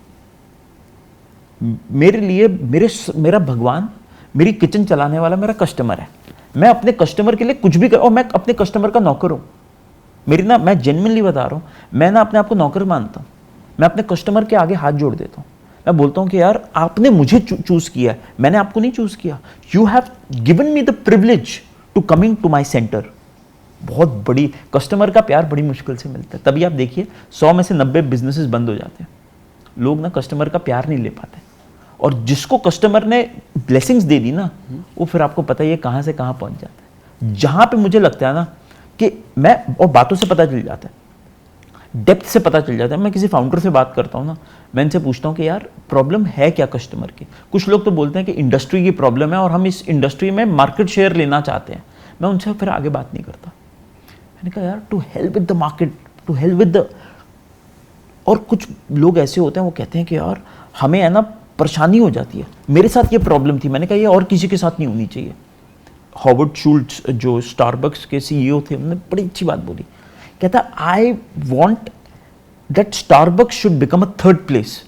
मेरे लिए मेरा भगवान, मेरी किचन चलाने वाला मेरा कस्टमर है। मैं अपने कस्टमर के लिए कुछ भी कर, और मैं अपने कस्टमर का नौकर हूं। मैं जेन्युइनली बता रहा हूं, मैं ना अपने आप को नौकर मानता हूं। मैं अपने कस्टमर के आगे हाथ जोड़ देता हूं। मैं बोलता हूं कि यार आपने मुझे चूज किया है, मैंने आपको नहीं चूज किया। You have given me the privilege to coming to my centre. बहुत बड़ी कस्टमर का प्यार बड़ी मुश्किल से मिलता है। तभी आप देखिए 100 में से 90 बिजनेसेस बंद हो जाते हैं। लोग ना कस्टमर का प्यार नहीं ले पाते, और जिसको कस्टमर ने ब्लेसिंग्स दे दी ना, वो फिर आपको पता ही है कहां से कहां पहुंच जाता है। जहां पे मुझे लगता है ना कि मैं, और बातों से पता चल जाता है, डेप्थ से पता चल जाता है। मैं किसी फाउंडर से बात करता हूं ना, मैं इनसे पूछता हूं कि यार प्रॉब्लम है क्या कस्टमर की। कुछ लोग तो बोलते हैं कि इंडस्ट्री की प्रॉब्लम है और हम इस इंडस्ट्री में मार्केट शेयर लेना चाहते हैं। मैं उनसे फिर आगे बात नहीं करता। मैंने कहा यार to help with the market, to help with the, और कुछ लोग ऐसे होते हैं वो कहते हैं कि यार हमें है ना परेशानी हो जाती है, मेरे साथ ये प्रॉब्लम थी। मैंने कहा ये और किसी के साथ नहीं होनी चाहिए। हॉवर्ड शुल्ट्ज जो स्टारबक्स के सीईओ थे, उन्होंने बड़ी अच्छी बात बोली। कहता I want that Starbucks should become a third place.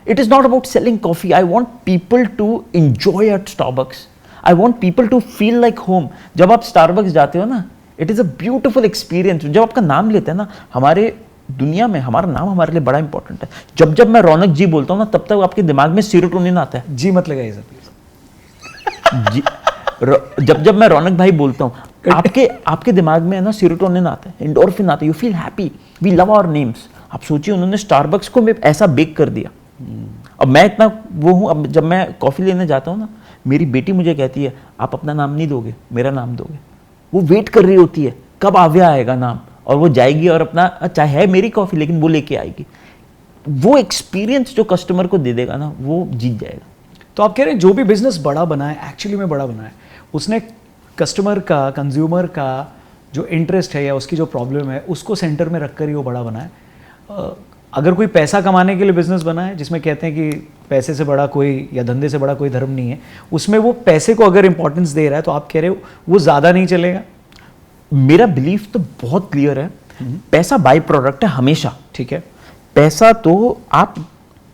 It is not about selling coffee. I want people to enjoy at Starbucks. I want people to feel like home. जब आप स्टारबक्स जाते हो ना, it is a beautiful experience. जब आपका नाम लेते हैं ना, हमारे दुनिया में हमारा नाम हमारे लिए बड़ा इंपॉर्टेंट है। जब मैं रौनक जी बोलता हूँ ना, तब तक आपके दिमाग में सीरोटोनिन आता है। जी मत लगाइए सर जी, जब मैं रौनक भाई बोलता हूँ, आपके दिमाग में है ना सीरोटोनिन आता है, एंडोर्फिन आता है, you feel happy, we love our names. आप सोचिए उन्होंने स्टारबक्स को ऐसा बेक कर दिया। अब मैं इतना वो हूँ, अब जब मैं कॉफी लेने जाता हूँ ना, मेरी बेटी मुझे कहती है आप अपना नाम नहीं दोगे, मेरा नाम दोगे। वो वेट कर रही होती है कब आव्या आएगा नाम, और वो जाएगी और अपना, चाहे है मेरी कॉफी लेकिन वो लेके आएगी। वो एक्सपीरियंस जो कस्टमर को दे देगा ना, वो जीत जाएगा। तो आप कह रहे हैं जो भी बिजनेस बड़ा बना है, एक्चुअली में बड़ा बना है, उसने कस्टमर का, कंज्यूमर का जो इंटरेस्ट है या उसकी जो प्रॉब्लम है, उसको सेंटर में रखकर ही वो बड़ा बना है। अगर कोई पैसा कमाने के लिए बिजनेस बना है, जिसमें कहते हैं कि पैसे से बड़ा कोई या धंधे से बड़ा कोई धर्म नहीं है, उसमें वो पैसे को अगर इंपॉर्टेंस दे रहा है, तो आप कह रहे हो वो ज़्यादा नहीं चलेगा। मेरा बिलीफ तो बहुत क्लियर है, पैसा बाय प्रोडक्ट है हमेशा। ठीक है, पैसा तो आप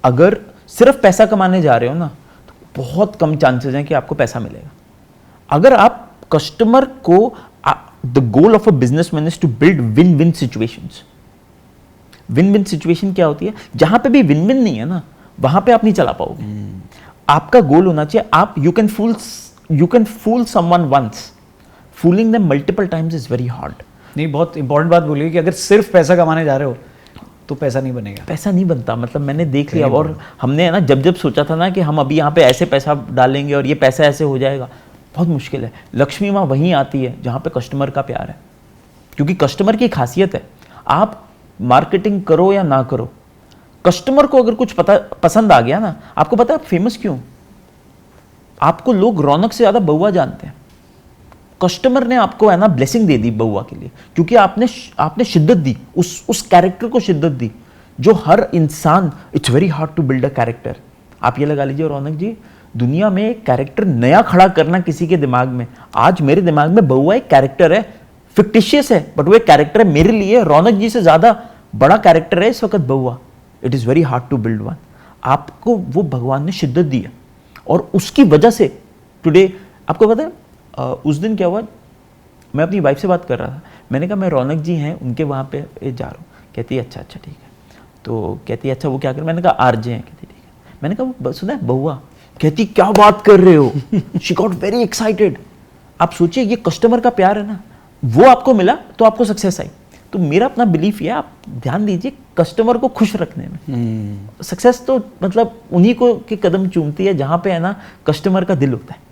अगर सिर्फ पैसा कमाने जा रहे हो ना, तो बहुत कम चांसेस हैं कि आपको पैसा मिलेगा। अगर आप कस्टमर को, the goal of a businessman is to build win win situations. Win win situation क्या होती है? जहां पे भी विन विन नहीं है ना, वहां पे आप नहीं चला पाओगे। आपका गोल होना चाहिए, आप you can fool someone once, fooling them multiple times is very hard. नहीं, बहुत इंपॉर्टेंट बात बोली कि अगर सिर्फ पैसा कमाने जा रहे हो तो पैसा नहीं बनेगा। पैसा नहीं बनता, मतलब मैंने देख लिया। और हमने है ना जब सोचा था ना कि हम अभी यहाँ पे ऐसे पैसा डालेंगे और ये पैसा ऐसे हो जाएगा, बहुत मुश्किल है। लक्ष्मी माँ वहीं आती है जहाँ पे कस्टमर का प्यार है, क्योंकि कस्टमर की खासियत है, आप मार्केटिंग करो या ना करो, कस्टमर को अगर कुछ पसंद आ गया ना, आपको पता है आप फेमस क्यों? आपको लोग रौनक से ज्यादा बउआ जानते हैं। कस्टमर ने आपको है ना ब्लेसिंग दे दी बउआ के लिए, क्योंकि आपने शिद्दत दी, उस कैरेक्टर को शिद्दत दी जो हर इंसान, it's very hard to build a character. आप ये लगा लीजिए रौनक जी, दुनिया में एक कैरेक्टर नया खड़ा करना किसी के दिमाग में, आज मेरे दिमाग में बउआ एक कैरेक्टर है, फिक्टिशियस है बट वो एक कैरेक्टर है मेरे लिए, रौनक जी से ज्यादा बड़ा कैरेक्टर है इस वक्त बउआ। It is very hard to build one. आपको वो भगवान ने शिद्दत दी है और उसकी वजह से टुडे, आपको पता है उस दिन क्या हुआ, मैं अपनी वाइफ से बात कर रहा था, मैंने कहा मैं रौनक जी हैं उनके वहाँ पे जा रहा हूँ, कहती है अच्छा ठीक है, तो कहती है अच्छा वो क्या कर, मैंने कहा आरजे हैं, कहती ठीक है, मैंने कहा वो सुना है बउआ, कहती क्या बात कर रहे हो, शी गॉट वेरी एक्साइटेड। आप सोचिए ये कस्टमर का प्यार है ना, वो आपको मिला तो आपको सक्सेस आई। तो मेरा अपना बिलीफ ये, आप ध्यान दीजिए कस्टमर को खुश रखने में सक्सेस तो मतलब उन्हीं को के कदम चूमती है जहां पे है ना कस्टमर का दिल होता है।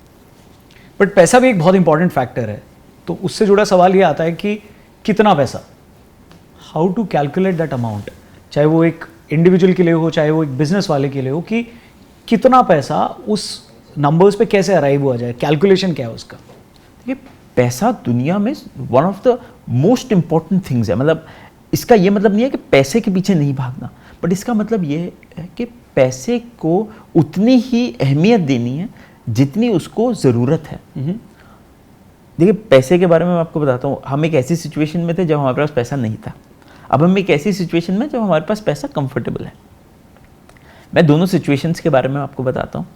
बट पैसा भी एक बहुत इंपॉर्टेंट फैक्टर है, तो उससे जुड़ा सवाल ये आता है कि कितना पैसा, how to calculate that amount, चाहे वो एक इंडिविजुअल के लिए हो चाहे वो एक बिजनेस वाले के लिए हो, कि कितना पैसा उस नंबर्स पे कैसे अराइव हुआ जाए, कैलकुलेशन क्या है उसका। देखिए पैसा दुनिया में one of the most important things है, मतलब इसका ये मतलब नहीं है कि पैसे के पीछे नहीं भागना, बट इसका मतलब ये है कि पैसे को उतनी ही अहमियत देनी है जितनी उसको ज़रूरत है। देखिए पैसे के बारे में मैं आपको बताता हूँ, हम एक ऐसी सिचुएशन में थे जब हमारे पास पैसा नहीं था, अब हम एक ऐसी सिचुएशन में जब हमारे पास पैसा कंफर्टेबल है। मैं दोनों सिचुएशंस के बारे में आपको बताता हूँ।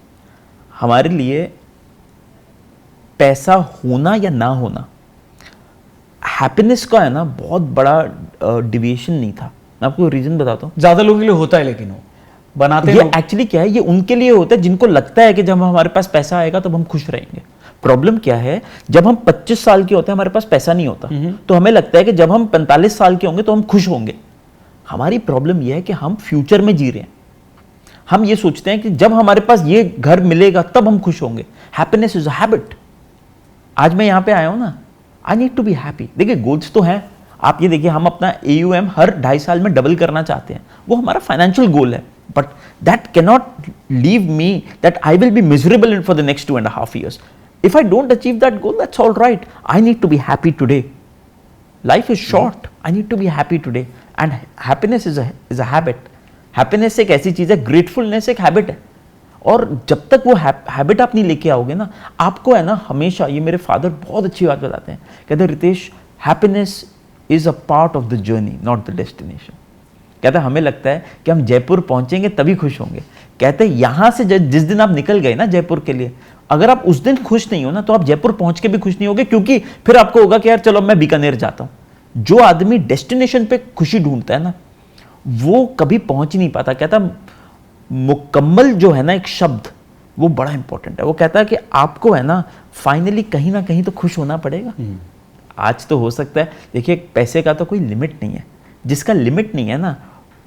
हमारे लिए पैसा होना या ना होना, हैप्पीनेस का है ना बहुत बड़ा डिविएशन नहीं था। मैं आपको रीजन बताता हूँ। ज्यादा लोगों के लिए होता है, लेकिन वो बनाते ये एक्चुअली क्या है, ये उनके लिए होता है जिनको लगता है कि जब हमारे पास पैसा आएगा तब हम खुश रहेंगे। प्रॉब्लम क्या है, जब हम 25 साल के होते हैं हमारे पास पैसा नहीं होता, तो हमें लगता है कि जब हम 45 साल के होंगे तो हम खुश होंगे। हमारी प्रॉब्लम यह है कि हम फ्यूचर में जी रहे हैं। हम ये सोचते हैं कि जब हमारे पास ये घर मिलेगा तब हम खुश होंगे। Happiness is a habit. आज मैं यहां पे आया हूं ना, I need to be happy. देखिए गोल्स तो हैं, आप ये देखिए हम अपना AUM हर 2.5 साल में डबल करना चाहते हैं, वो हमारा फाइनेंशियल गोल है, but that can not leave me that I will be miserable for the next 2.5 years. If I don't achieve that goal, that's all right. I need to be happy today. Life is short. I need to be happy today. And happiness is a habit. Happiness एक ऐसी चीज है, gratefulness एक habit है। और जब तक वो हैबिट आप नहीं लेके आओगे ना, आपको है ना हमेशा, ये मेरे फादर बहुत अच्छी बात बताते हैं, कहते हैं Ritesh, happiness is a part of the journey not the destination. कहते हैं हमें लगता है कि हम जयपुर पहुंचेंगे तभी खुश होंगे। कहते हैं यहां से जिस दिन आप निकल गए ना जयपुर के लिए, अगर आप उस दिन खुश नहीं हो ना तो आप जयपुर पहुंच के भी खुश नहीं होगे, क्योंकि फिर आपको होगा कि यार चलो मैं बीकानेर जाता हूं। जो आदमी डेस्टिनेशन पे खुशी ढूंढता है ना, वो कभी पहुंच ही नहीं पाता। कहता मुकम्मल जो है ना एक शब्द, वो बड़ा इंपॉर्टेंट है। वो कहता है कि आपको है ना फाइनली कहीं ना कहीं तो खुश होना पड़ेगा। आज तो हो सकता है, देखिए पैसे का तो कोई लिमिट नहीं है, जिसका लिमिट नहीं है ना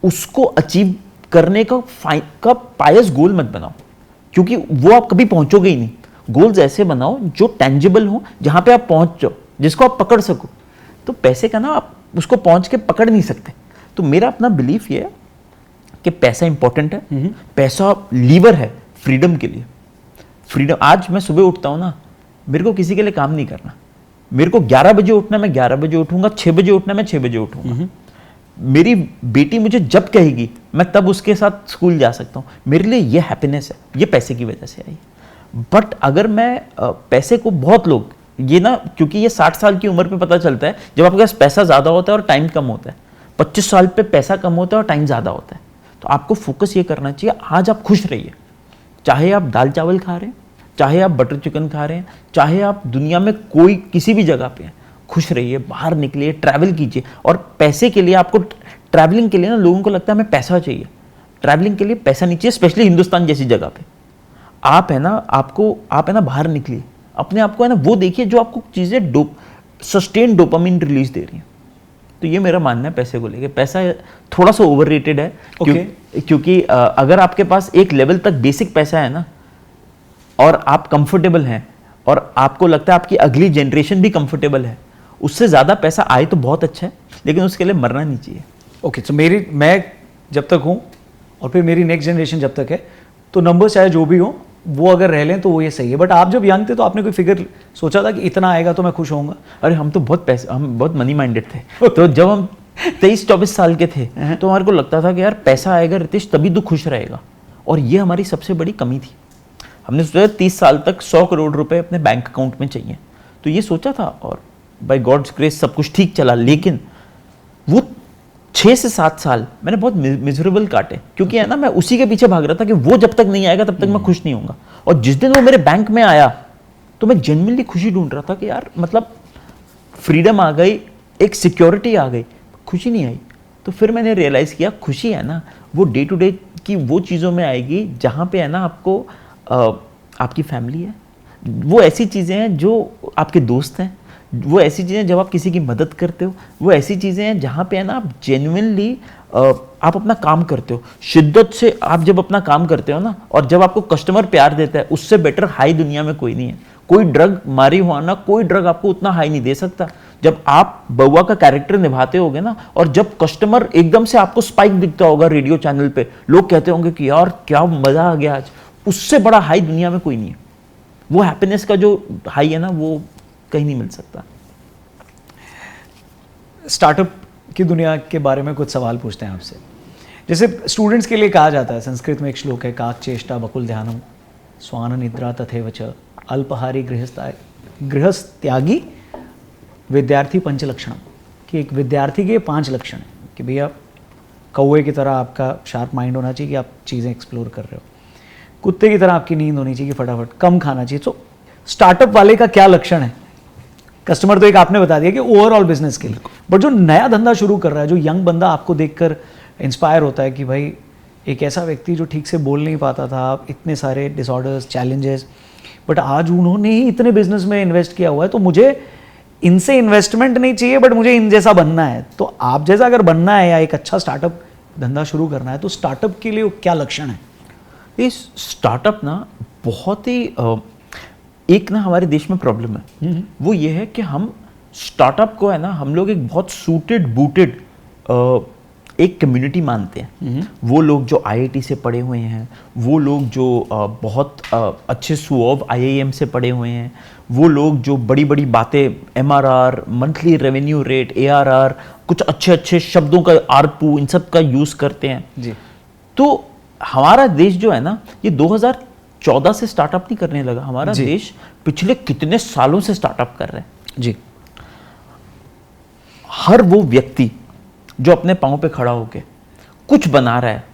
उसको अचीव करने का पायस गोल मत बनाओ, क्योंकि वो आप कभी पहुंचोगे ही नहीं। गोल्स ऐसे बनाओ जो टेंजिबल हो, जहां पे आप पहुंच जाओ, जिसको आप पकड़ सको। तो पैसे का ना आप उसको पहुंच के पकड़ नहीं सकते। तो मेरा अपना बिलीफ ये है कि पैसा इंपॉर्टेंट है, पैसा लीवर है फ्रीडम के लिए। फ्रीडम, आज मैं सुबह उठता हूं ना, मेरे को किसी के लिए काम नहीं करना। मेरे को 11 बजे उठना, मैं 11 बजे उठूंगा, 6 बजे उठना, मैं 6 बजे उठूंगा। मेरी बेटी मुझे जब कहेगी मैं तब उसके साथ स्कूल जा सकता हूँ। मेरे लिए ये हैप्पीनेस है, ये पैसे की वजह से आई। बट अगर मैं पैसे को, बहुत लोग ये ना, क्योंकि ये 60 साल की उम्र पे पता चलता है जब आपके पास पैसा ज़्यादा होता है और टाइम कम होता है। 25 साल पे पैसा कम होता है और टाइम ज़्यादा होता है। तो आपको फोकस ये करना चाहिए, आज आप खुश रहिए, चाहे आप दाल चावल खा रहे हैं, चाहे आप बटर चिकन खा रहे हैं, चाहे आप दुनिया में कोई किसी भी जगह पे हैं, खुश रहिए, बाहर निकलिए, ट्रैवल कीजिए। और पैसे के लिए आपको, ट्रैवलिंग के लिए ना लोगों को लगता है हमें पैसा चाहिए, ट्रैवलिंग के लिए पैसा नहीं चाहिए, स्पेशली हिंदुस्तान जैसी जगह पे। आप है ना, आप है ना बाहर निकलिए, अपने आप को है ना वो देखिए जो आपको चीज़ें सस्टेन डोपामिन रिलीज दे रही हैं। तो ये मेरा मानना है पैसे को लेके। पैसा थोड़ा सा ओवररेटेड है, क्योंकि अगर आपके पास एक लेवल तक बेसिक पैसा है ना और आप कंफर्टेबल हैं और आपको लगता है आपकी अगली जनरेशन भी कंफर्टेबल है, उससे ज़्यादा पैसा आए तो बहुत अच्छा है, लेकिन उसके लिए मरना नहीं चाहिए। ओके, तो मैं जब तक हूँ और फिर मेरी नेक्स्ट जनरेशन जब तक है, तो नंबर चाहे जो भी हो, वो अगर रह लें तो वो ये सही है। बट आप जब यंग थे तो आपने कोई फिगर सोचा था कि इतना आएगा तो मैं खुश होऊंगा? अरे हम बहुत मनी माइंडेड थे। तो जब हम 23-24 साल के थे तो हमारे को लगता था कि यार पैसा आएगा रितेश तभी तो खुश रहेगा, और ये हमारी सबसे बड़ी कमी थी। हमने सोचा 30 साल तक 100 करोड़ रुपए अपने बैंक अकाउंट में चाहिए, तो ये सोचा था, और बाय गॉड्स ग्रेस सब कुछ ठीक चला। लेकिन वो 6 से 7 साल मैंने बहुत मिजरेबल काटे, क्योंकि है ना मैं उसी के पीछे भाग रहा था कि वो जब तक नहीं आएगा तब तक मैं खुश नहीं होऊंगा। और जिस दिन वो मेरे बैंक में आया तो मैं जेन्युइनली खुशी ढूंढ रहा था कि यार मतलब फ्रीडम आ गई, एक सिक्योरिटी आ गई, खुशी नहीं आई। तो फिर मैंने रियलाइज किया खुशी है ना वो डे टू डे की वो चीज़ों में आएगी जहाँ पे है ना आपको आपकी फैमिली है, वो ऐसी चीज़ें हैं जो आपके दोस्त हैं, वो ऐसी चीज़ें जब आप किसी की मदद करते हो, वो ऐसी चीज़ें हैं जहाँ पे है ना आप जेन्युइनली आप अपना काम करते हो शिद्दत से। आप जब अपना काम करते हो ना, और जब आपको कस्टमर प्यार देता है, उससे बेटर हाई दुनिया में कोई नहीं है। कोई ड्रग मारी हुआ ना, कोई ड्रग आपको उतना हाई नहीं दे सकता। जब आप बउआ का कैरेक्टर निभाते होगे ना, और जब कस्टमर एकदम से आपको स्पाइक दिखता होगा रेडियो चैनल पे, लोग कहते होंगे कि यार क्या मजा आ गया आज, उससे बड़ा हाई दुनिया में कोई नहीं है। वो हैप्पीनेस का जो हाई है ना वो कहीं नहीं मिल सकता। स्टार्टअप की दुनिया के बारे में कुछ सवाल पूछते हैं आपसे। जैसे स्टूडेंट्स के लिए कहा जाता है, संस्कृत में एक श्लोक है, काक चेष्टा बकुल ध्यानम स्वान निद्रा तथैव च अल्पहारी गृहस्थ्यागी विद्यार्थी पंचलक्षणम, कि एक विद्यार्थी के 5 लक्षण हैं कि भैया कौवे की तरह आपका शार्प माइंड होना चाहिए कि आप चीज़ें एक्सप्लोर कर रहे हो, कुत्ते की तरह आपकी नींद होनी चाहिए कि फटाफट कम खाना चाहिए। तो स्टार्टअप वाले का क्या लक्षण है? कस्टमर तो एक आपने बता दिया कि ओवरऑल बिजनेस के लिए, बट जो नया धंधा शुरू कर रहा है, जो यंग बंदा आपको देखकर इंस्पायर होता है कि भाई एक ऐसा व्यक्ति जो ठीक से बोल नहीं पाता था, इतने सारे डिसऑर्डर्स चैलेंजेस, बट आज उन्होंने ही इतने बिजनेस में इन्वेस्ट किया हुआ है, तो मुझे इनसे इन्वेस्टमेंट नहीं चाहिए बट मुझे इन जैसा बनना है। तो आप जैसा अगर बनना है या एक अच्छा स्टार्टअप धंधा शुरू करना है तो स्टार्टअप के लिए क्या लक्षण है? ये स्टार्टअप ना बहुत ही एक ना हमारे देश में प्रॉब्लम है, वो ये है कि हम स्टार्टअप को है ना हम लोग एक बहुत सूटेड बूटेड एक कम्युनिटी मानते हैं। वो लोग जो आईआईटी से पढ़े हुए हैं, वो लोग जो बहुत अच्छे सुअव आईआईएम से पढ़े हुए हैं, वो लोग जो बड़ी बड़ी बातें MRR, monthly revenue rate, ARR, कुछ अच्छे अच्छे शब्दों का आरपू, इन सब का यूज़ करते हैं जी। तो हमारा देश जो है ना ये 2014 से स्टार्टअप नहीं करने लगा, हमारा देश पिछले कितने सालों से स्टार्टअप कर रहे हैं जी। हर वो व्यक्ति जो अपने पांव पे खड़ा होके कुछ बना रहा है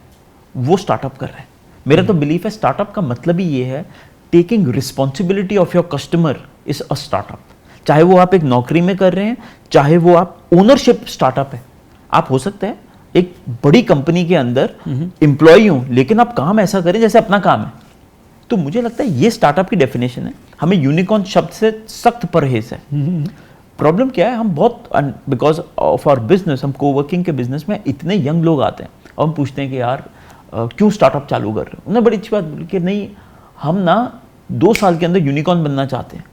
वो स्टार्टअप कर रहा है। मेरा तो बिलीफ है स्टार्टअप का मतलब ही ये है taking responsibility of your customer is a startup. चाहे वो आप एक नौकरी में कर रहे हैं, चाहे वो आप ओनरशिप स्टार्टअप है। आप हो सकते हैं एक बड़ी कंपनी के अंदर एम्प्लॉय हूं, लेकिन आप काम ऐसा करें जैसे अपना काम है। तो मुझे लगता है ये स्टार्टअप की डेफिनेशन है। हमें यूनिकॉर्न शब्द से सख्त परहेज है। प्रॉब्लम क्या है, हम बहुत बिकॉज ऑफ आवर बिजनेस, हम कोवर्किंग के बिजनेस में इतने यंग लोग आते हैं और हम पूछते हैं कि यार क्यों स्टार्टअप चालू कर रहे हो? उन्हें बड़ी अच्छी बात बोली कि नहीं हम ना 2 साल के अंदर यूनिकॉर्न बनना चाहते हैं।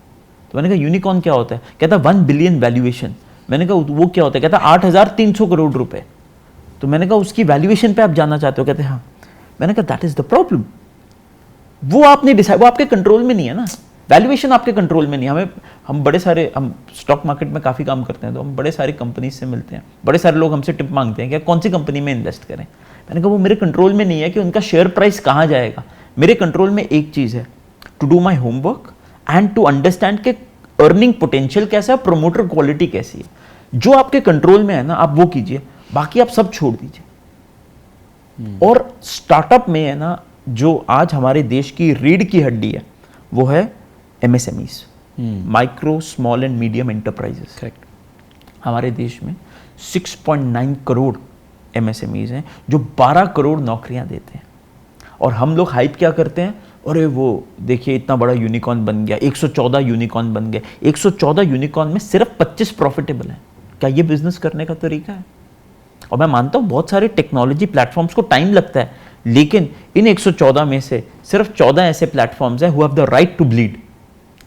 तो मैंने कहा यूनिकॉर्न क्या होता है? कहता 1 बिलियन वैल्यूएशन। मैंने कहा वो क्या होता है? कहता 8,300 करोड़ रुपए। तो मैंने कहा उसकी वैल्यूएशन पे आप जानना चाहते हो? कहते हाँ। मैंने कहा दैट इज द प्रॉब्लम। वो आपने डिसाइड, वो आपके कंट्रोल में नहीं है ना, वैल्यूएशन आपके कंट्रोल में नहीं। हम बड़े सारे, हम स्टॉक मार्केट में काफ़ी काम करते हैं तो हम बड़े सारे कंपनी से मिलते हैं, बड़े सारे लोग हमसे टिप मांगते हैं कि कौन सी कंपनी में इन्वेस्ट करें। मैंने कहा वो मेरे कंट्रोल में नहीं है कि उनका शेयर प्राइस कहाँ जाएगा। मेरे कंट्रोल में एक चीज़ है, to do my homework and to understand के अर्निंग पोटेंशियल कैसा है, प्रोमोटर क्वालिटी कैसी है। जो आपके कंट्रोल में है ना आप वो कीजिए, बाकी आप सब छोड़ दीजिए। और स्टार्टअप में है ना जो आज हमारे देश की रीढ़ की हड्डी है वो है MSMEs, micro small and medium enterprises. Correct. हमारे देश में 6.9 करोड़ एमएसएमईज हैं जो 12 करोड़ नौकरियां देते हैं। और हम लोग हाइप क्या करते हैं, अरे वो देखिए इतना बड़ा यूनिकॉर्न बन गया, 114 यूनिकॉर्न बन गए। 114 यूनिकॉर्न में सिर्फ 25 प्रॉफिटेबल हैं। क्या ये बिजनेस करने का तरीका है? और मैं मानता हूँ बहुत सारे टेक्नोलॉजी प्लेटफॉर्म्स को टाइम लगता है, लेकिन इन 114 में से सिर्फ 14 ऐसे प्लेटफॉर्म्स हैं who have the right to bleed.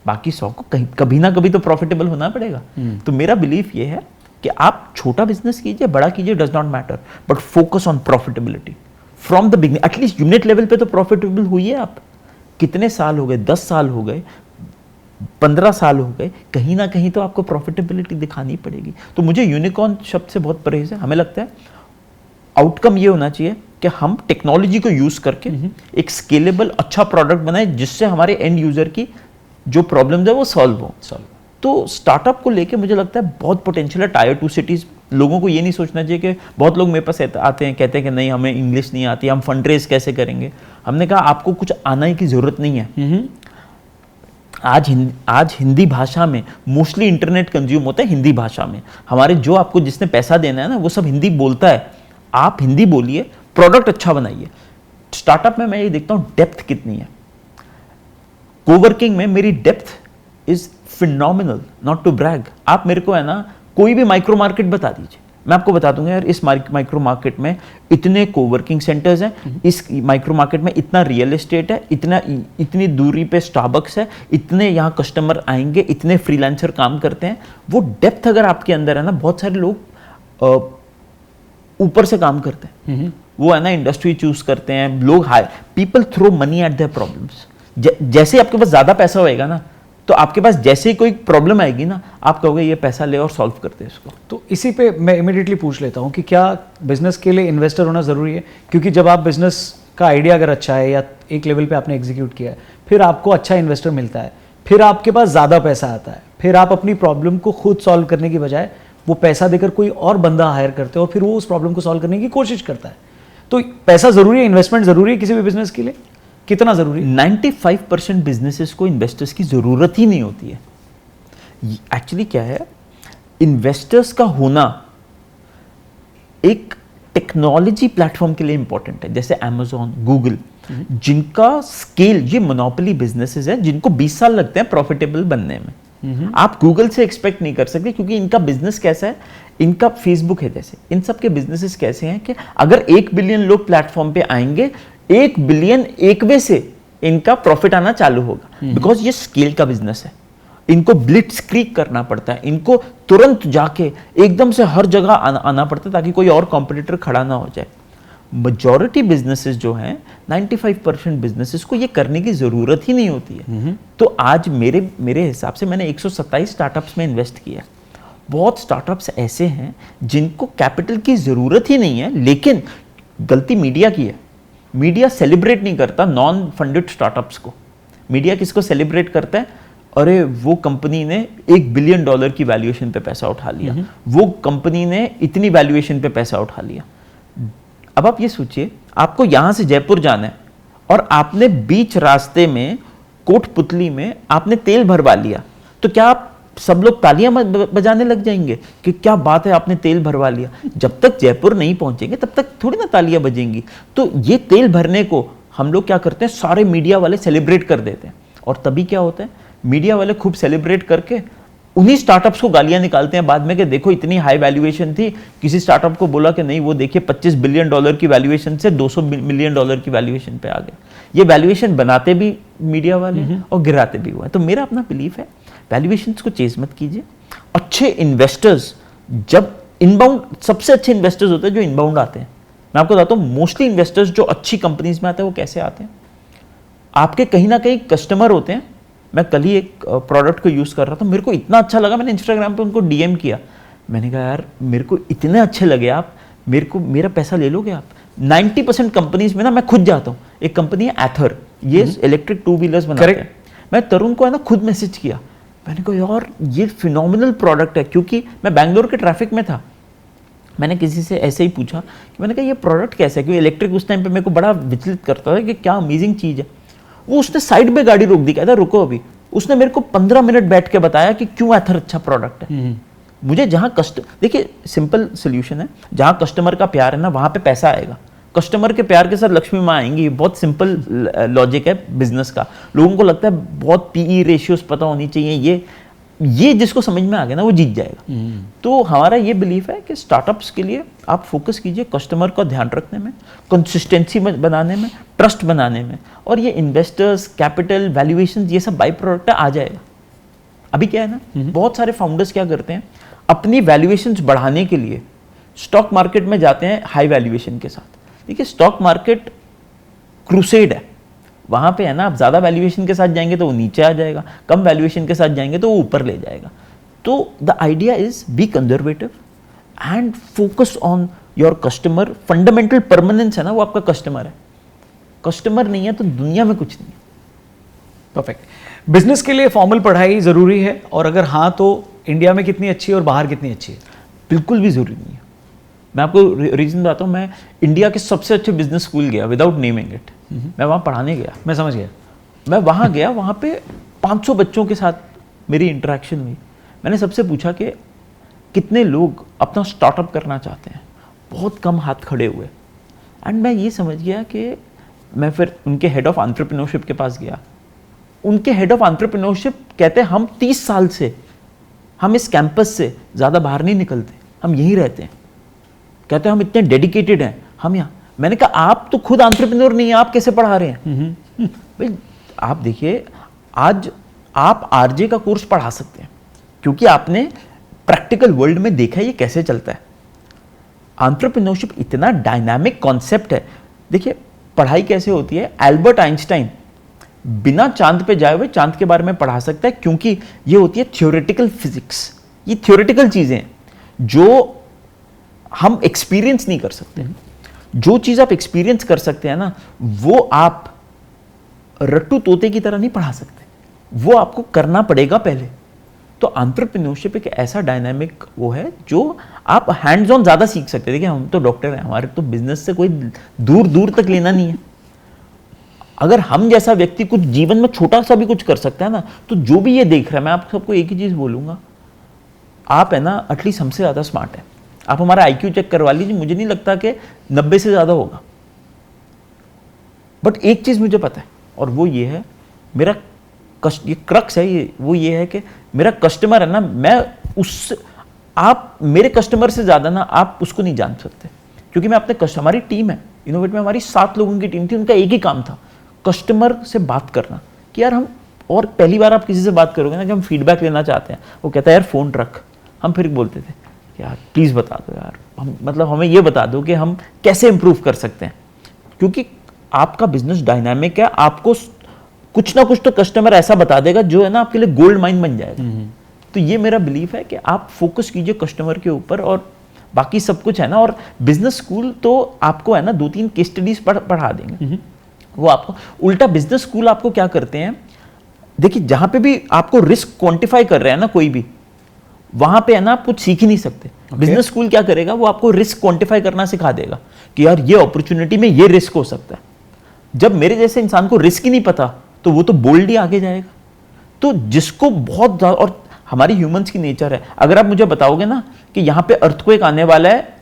बाकी 100 को कभी ना कभी तो प्रॉफिटेबल होना पड़ेगा। तो मेरा बिलीफ ये है कि आप छोटा बिजनेस कीजिए, बड़ा कीजिए, does not matter, but focus on profitability from the beginning. At least unit level पे तो प्रॉफिटेबल हुई है आप। कितने साल हो गए, 10 साल हो गए, 15 साल हो गए, कहीं ना कहीं तो आपको प्रॉफिटेबिलिटी दिखानी पड़ेगी। तो मुझे यूनिकॉर्न शब्द से बहुत परहेज है। हमें लगता है आउटकम ये होना चाहिए कि हम टेक्नोलॉजी को यूज करके एक स्केलेबल अच्छा प्रोडक्ट बनाए जिससे हमारे एंड यूजर की जो प्रॉब्लम्स है वो सॉल्व हो। तो स्टार्टअप को लेके मुझे लगता है बहुत पोटेंशियल है। टायर 2 सिटीज, लोगों को ये नहीं सोचना चाहिए कि बहुत लोग मेरे पास आते हैं कहते हैं कि नहीं हमें इंग्लिश नहीं आती, हम फंड रेज कैसे करेंगे। हमने कहा आपको कुछ आने की जरूरत नहीं है। आज हिंदी भाषा में मोस्टली इंटरनेट कंज्यूम होता है हिंदी भाषा में। हमारे जो आपको जिसने पैसा देना है ना वो सब हिंदी बोलता है। आप हिंदी बोलिए, प्रोडक्ट अच्छा बनाइए। स्टार्टअप में मैं ये देखता हूं डेप्थ कितनी है। कोवर्किंग में मेरी depth is phenomenal, not to brag. आप मेरे को है ना कोई भी माइक्रो मार्केट बता दीजिए, मैं आपको बता दूंगा यार इस माइक्रो मार्केट में इतने कोवर्किंग सेंटर्स हैं, इस माइक्रो मार्केट में इतना रियल एस्टेट है, इतनी दूरी पे स्टारबक्स है, इतने यहाँ कस्टमर आएंगे, इतने फ्रीलांसर काम करते हैं। वो डेप्थ अगर आपके अंदर है ना, बहुत सारे लोग ऊपर से काम करते हैं, वो है ना इंडस्ट्री चूज करते हैं लोग, high people throw money at their problems. जैसे आपके पास ज्यादा पैसा होएगा ना तो आपके पास जैसे ही कोई प्रॉब्लम आएगी ना आप कहोगे ये पैसा ले और सॉल्व करते हैं इसको। तो इसी पे मैं इमीडिएटली पूछ लेता हूँ कि क्या बिजनेस के लिए इन्वेस्टर होना ज़रूरी है? क्योंकि जब आप बिजनेस का आइडिया अगर अच्छा है या एक लेवल पे आपने एग्जीक्यूट किया है, फिर आपको अच्छा इन्वेस्टर मिलता है, फिर आपके पास ज़्यादा पैसा आता है, फिर आप अपनी प्रॉब्लम को खुद सॉल्व करने की बजाय वो पैसा देकर कोई और बंदा हायर करते हो और फिर वो उस प्रॉब्लम को सॉल्व करने की कोशिश करता है। तो पैसा ज़रूरी है, इन्वेस्टमेंट ज़रूरी है किसी भी बिजनेस के लिए? कितना ज़रूरी? 95% बिजनेसेस को इन्वेस्टर्स की ज़रूरत ही नहीं होती है। एक्चुअली क्या है, इन्वेस्टर्स का होना एक टेक्नोलॉजी प्लेटफॉर्म के लिए इंपॉर्टेंट है, जैसे अमेज़ॉन, गूगल, जिनका स्केल, ये मोनोपोली बिजनेसेस है जिनको 20 साल लगते हैं प्रॉफिटेबल बनने में। आप गूगल से एक्सपेक्ट नहीं कर सकते क्योंकि इनका बिजनेस कैसा है, इनका फेसबुक है जैसे, इन सब के बिजनेसेस कैसे हैं कि अगर 1 बिलियन लोग प्लेटफॉर्म पे आएंगे, 1 बिलियन एक वे से इनका प्रॉफिट आना चालू होगा, बिकॉज ये स्केल का बिजनेस है। इनको ब्लिट्सक्रीग करना पड़ता है, इनको तुरंत जाके एकदम से हर जगह आना पड़ता है ताकि कोई और कॉम्पिटिटर खड़ा ना हो जाए। मेजॉरिटी बिजनेसेस जो हैं, 95% बिजनेसेस को ये करने की जरूरत ही नहीं होती है। तो आज मेरे हिसाब से मैंने 127 स्टार्टअप्स में इन्वेस्ट किया। बहुत स्टार्टअप्स ऐसे हैं जिनको कैपिटल की जरूरत ही नहीं है, लेकिन गलती मीडिया की है। मीडिया सेलिब्रेट नहीं करता नॉन फंडेड स्टार्टअप्स को। मीडिया किसको सेलिब्रेट करता है? अरे वो कंपनी ने $1 बिलियन की वैल्यूएशन पे पैसा उठा लिया, वो कंपनी ने इतनी वैल्यूएशन पे पैसा उठा लिया। अब आप ये सोचिए, आपको यहां से जयपुर जाना है और आपने बीच रास्ते में कोटपुतली में आपने तेल भरवा लिया, तो क्या आप सब लोग तालियां बजाने लग जाएंगे कि क्या बात है आपने तेल भरवा लिया? जब तक जयपुर नहीं पहुंचेंगे तब तक थोड़ी ना तालियां बजेंगी। तो ये तेल भरने को हम लोग क्या करते हैं, सारे मीडिया वाले सेलिब्रेट कर देते हैं, और तभी क्या होता है, मीडिया वाले खूब सेलिब्रेट करके उन्हीं स्टार्टअप्स को गालियां निकालते हैं बाद में कि देखो इतनी हाई वैल्यूएशन थी। किसी स्टार्टअप को बोला कि नहीं वो देखिए $25 बिलियन की वैल्यूएशन से $200 मिलियन की वैल्यूएशन पे आ गए। ये वैल्यूएशन बनाते भी मीडिया वाले और गिराते भी हुआ है। तो मेरा अपना बिलीफ है वैल्यूएशंस को चेज मत कीजिए। अच्छे इन्वेस्टर्स, जब इनबाउंड, सबसे अच्छे इन्वेस्टर्स होते हैं जो इनबाउंड आते हैं। मैं आपको बताता हूँ मोस्टली इन्वेस्टर्स जो अच्छी कंपनीज में आते हैं वो कैसे आते हैं, आपके कहीं ना कहीं कस्टमर होते हैं। मैं कल ही एक प्रोडक्ट को यूज़ कर रहा था, मेरे को इतना अच्छा लगा, मैंने इंस्टाग्राम पे उनको डीएम किया। मैंने कहा यार मेरे को इतने अच्छे लगे आप, मेरा पैसा ले लोगे आप? 90% कंपनीज में ना मैं खुद जाता हूँ। एक कंपनी है एथर, ये इलेक्ट्रिक 2 व्हीलर्स बनाते हैं। मैं तरुण को है ना खुद मैसेज किया, मैंने कहा यार ये फिनोमिनल प्रोडक्ट है, क्योंकि मैं बैंगलोर के ट्रैफिक में था। मैंने किसी से ऐसे ही पूछा कि मैंने कहा ये प्रोडक्ट कैसा है, क्योंकि इलेक्ट्रिक उस टाइम पे मेरे को बड़ा विचलित करता था कि क्या अमेजिंग चीज़ है। वो उसने साइड में गाड़ी रोक दी, कहता रुको अभी। उसने मेरे को 15 मिनट बैठ के बताया कि क्यों एथर अच्छा प्रोडक्ट है। मुझे जहाँ देखिए सिंपल सोल्यूशन है, जहाँ कस्टमर का प्यार है ना वहाँ पे पैसा आएगा। कस्टमर के प्यार के साथ लक्ष्मी माँ आएंगी। बहुत सिंपल लॉजिक है बिजनेस का। लोगों को लगता है बहुत पीई रेशियोज पता होनी चाहिए, ये जिसको समझ में आ गया ना वो जीत जाएगा। तो हमारा ये बिलीफ है कि स्टार्टअप्स के लिए आप फोकस कीजिए कस्टमर का ध्यान रखने में, कंसिस्टेंसी बनाने में, ट्रस्ट बनाने में, और ये इन्वेस्टर्स, कैपिटल, वैल्यूएशन, ये सब बाई प्रोडक्ट आ जाएगा। अभी क्या है ना, बहुत सारे फाउंडर्स क्या करते हैं, अपनी वैल्यूएशंस बढ़ाने के लिए स्टॉक मार्केट में जाते हैं हाई वैल्यूएशन के साथ। देखिए स्टॉक मार्केट क्रूसेड है, वहाँ पे है ना, आप ज़्यादा वैल्यूएशन के साथ जाएंगे तो वो नीचे आ जाएगा, कम वैल्यूएशन के साथ जाएंगे तो वो ऊपर ले जाएगा। तो the idea is B conservative and focus on your customer. Fundamental permanence है ना, वो आपका कस्टमर है। कस्टमर नहीं है तो दुनिया में कुछ नहीं है। परफेक्ट। बिजनेस के लिए फॉर्मल पढ़ाई जरूरी है, और अगर हाँ तो इंडिया में कितनी अच्छी है और बाहर कितनी अच्छी है? बिल्कुल भी जरूरी नहीं है। मैं आपको रीजन बताता हूँ। मैं इंडिया के सबसे अच्छे बिजनेस स्कूल गया विदाउट नेमिंग इट। मैं वहाँ पढ़ाने गया। मैं समझ गया। मैं वहाँ गया, वहाँ पे 500 बच्चों के साथ मेरी इंटरेक्शन हुई। मैंने सबसे पूछा कि कितने लोग अपना स्टार्टअप करना चाहते हैं। बहुत कम हाथ खड़े हुए। एंड मैं ये समझ गया कि मैं फिर उनके हेड ऑफ एंटरप्रेन्योरशिप के पास गया। उनके हेड ऑफ एंटरप्रेन्योरशिप कहते हैं हम 30 साल से हम इस कैंपस से ज़्यादा बाहर नहीं निकलते, हम यहीं रहते हैं। कहते हैं हम इतने डेडिकेटेड हैं हम यहाँ। मैंने कहा आप तो खुद एंटरप्रेन्योर नहीं है, आप कैसे पढ़ा रहे हैं? भाई आप देखिए, आज आप आरजे का कोर्स पढ़ा सकते हैं क्योंकि आपने प्रैक्टिकल वर्ल्ड में देखा है ये कैसे चलता है। एंटरप्रेन्योरशिप इतना डायनामिक कॉन्सेप्ट है। देखिए पढ़ाई कैसे होती है। एल्बर्ट आइंस्टाइन बिना चांद पे जाए हुए चांद के बारे में पढ़ा सकता है क्योंकि ये होती है थ्योरेटिकल फिजिक्स। ये थ्योरेटिकल चीजें हैं जो हम एक्सपीरियंस नहीं कर सकते। जो चीज आप एक्सपीरियंस कर सकते हैं ना, वो आप रट्टू तोते की तरह नहीं पढ़ा सकते, वो आपको करना पड़ेगा पहले। तो एंटरप्रेन्योरशिप एक ऐसा डायनामिक वो है जो आप हैंड्स ऑन ज्यादा सीख सकते हैं। देखिए हम तो डॉक्टर हैं, हमारे तो बिजनेस से कोई दूर दूर तक लेना नहीं है। अगर हम जैसा व्यक्ति कुछ जीवन में छोटा सा भी कुछ कर सकता है ना, तो जो भी ये देख रहा है, मैं आप सबको एक ही चीज बोलूंगा, आप है ना एटलीस्ट हमसे ज्यादा स्मार्ट है। आप हमारा आईक्यू चेक करवा लीजिए, मुझे नहीं लगता कि 90 से ज्यादा होगा। बट एक चीज मुझे पता है और वो ये है, मेरा ये क्रक्स है, ये वो ये है कि मेरा कस्टमर है ना, मैं उस आप मेरे कस्टमर से ज्यादा ना आप उसको नहीं जान सकते। क्योंकि मैं अपने हमारी टीम है इनोवेट में, हमारी 7 लोगों की टीम थी, उनका एक ही काम था कस्टमर से बात करना कि यार हम, और पहली बार आप किसी से बात करोगे ना कि हम फीडबैक लेना चाहते हैं, वो कहता है यार फोन रख। हम फिर बोलते थे यार प्लीज बता दो यार, हम मतलब हमें ये बता दो कि हम कैसे इंप्रूव कर सकते हैं। क्योंकि आपका बिजनेस डायनामिक है, आपको कुछ ना कुछ तो कस्टमर ऐसा बता देगा जो है ना आपके लिए गोल्ड माइन बन जाएगा। तो ये मेरा बिलीफ है कि आप फोकस कीजिए कस्टमर के ऊपर, और बाकी सब कुछ है ना। और बिजनेस स्कूल तो आपको है ना 2-3 केस स्टडीज पढ़ा देंगे। वो आपको उल्टा बिजनेस स्कूल आपको क्या करते हैं, देखिए जहां पे भी आपको रिस्क क्वांटिफाई कर रहे हैं ना कोई भी, वहां पे है ना आप कुछ सीख ही नहीं सकते। बिजनेस स्कूल क्या करेगा, वो आपको रिस्क क्वांटिफाई करना सिखा देगा कि यार ये अपॉर्चुनिटी में ये रिस्क हो सकता है। जब मेरे जैसे इंसान को रिस्क ही नहीं पता तो वो तो बोल्ड ही आगे जाएगा। तो जिसको बहुत ज्यादा, और हमारी ह्यूमंस की नेचर है, अगर आप मुझे बताओगे ना कि यहां पे अर्थक्वेक आने वाला है,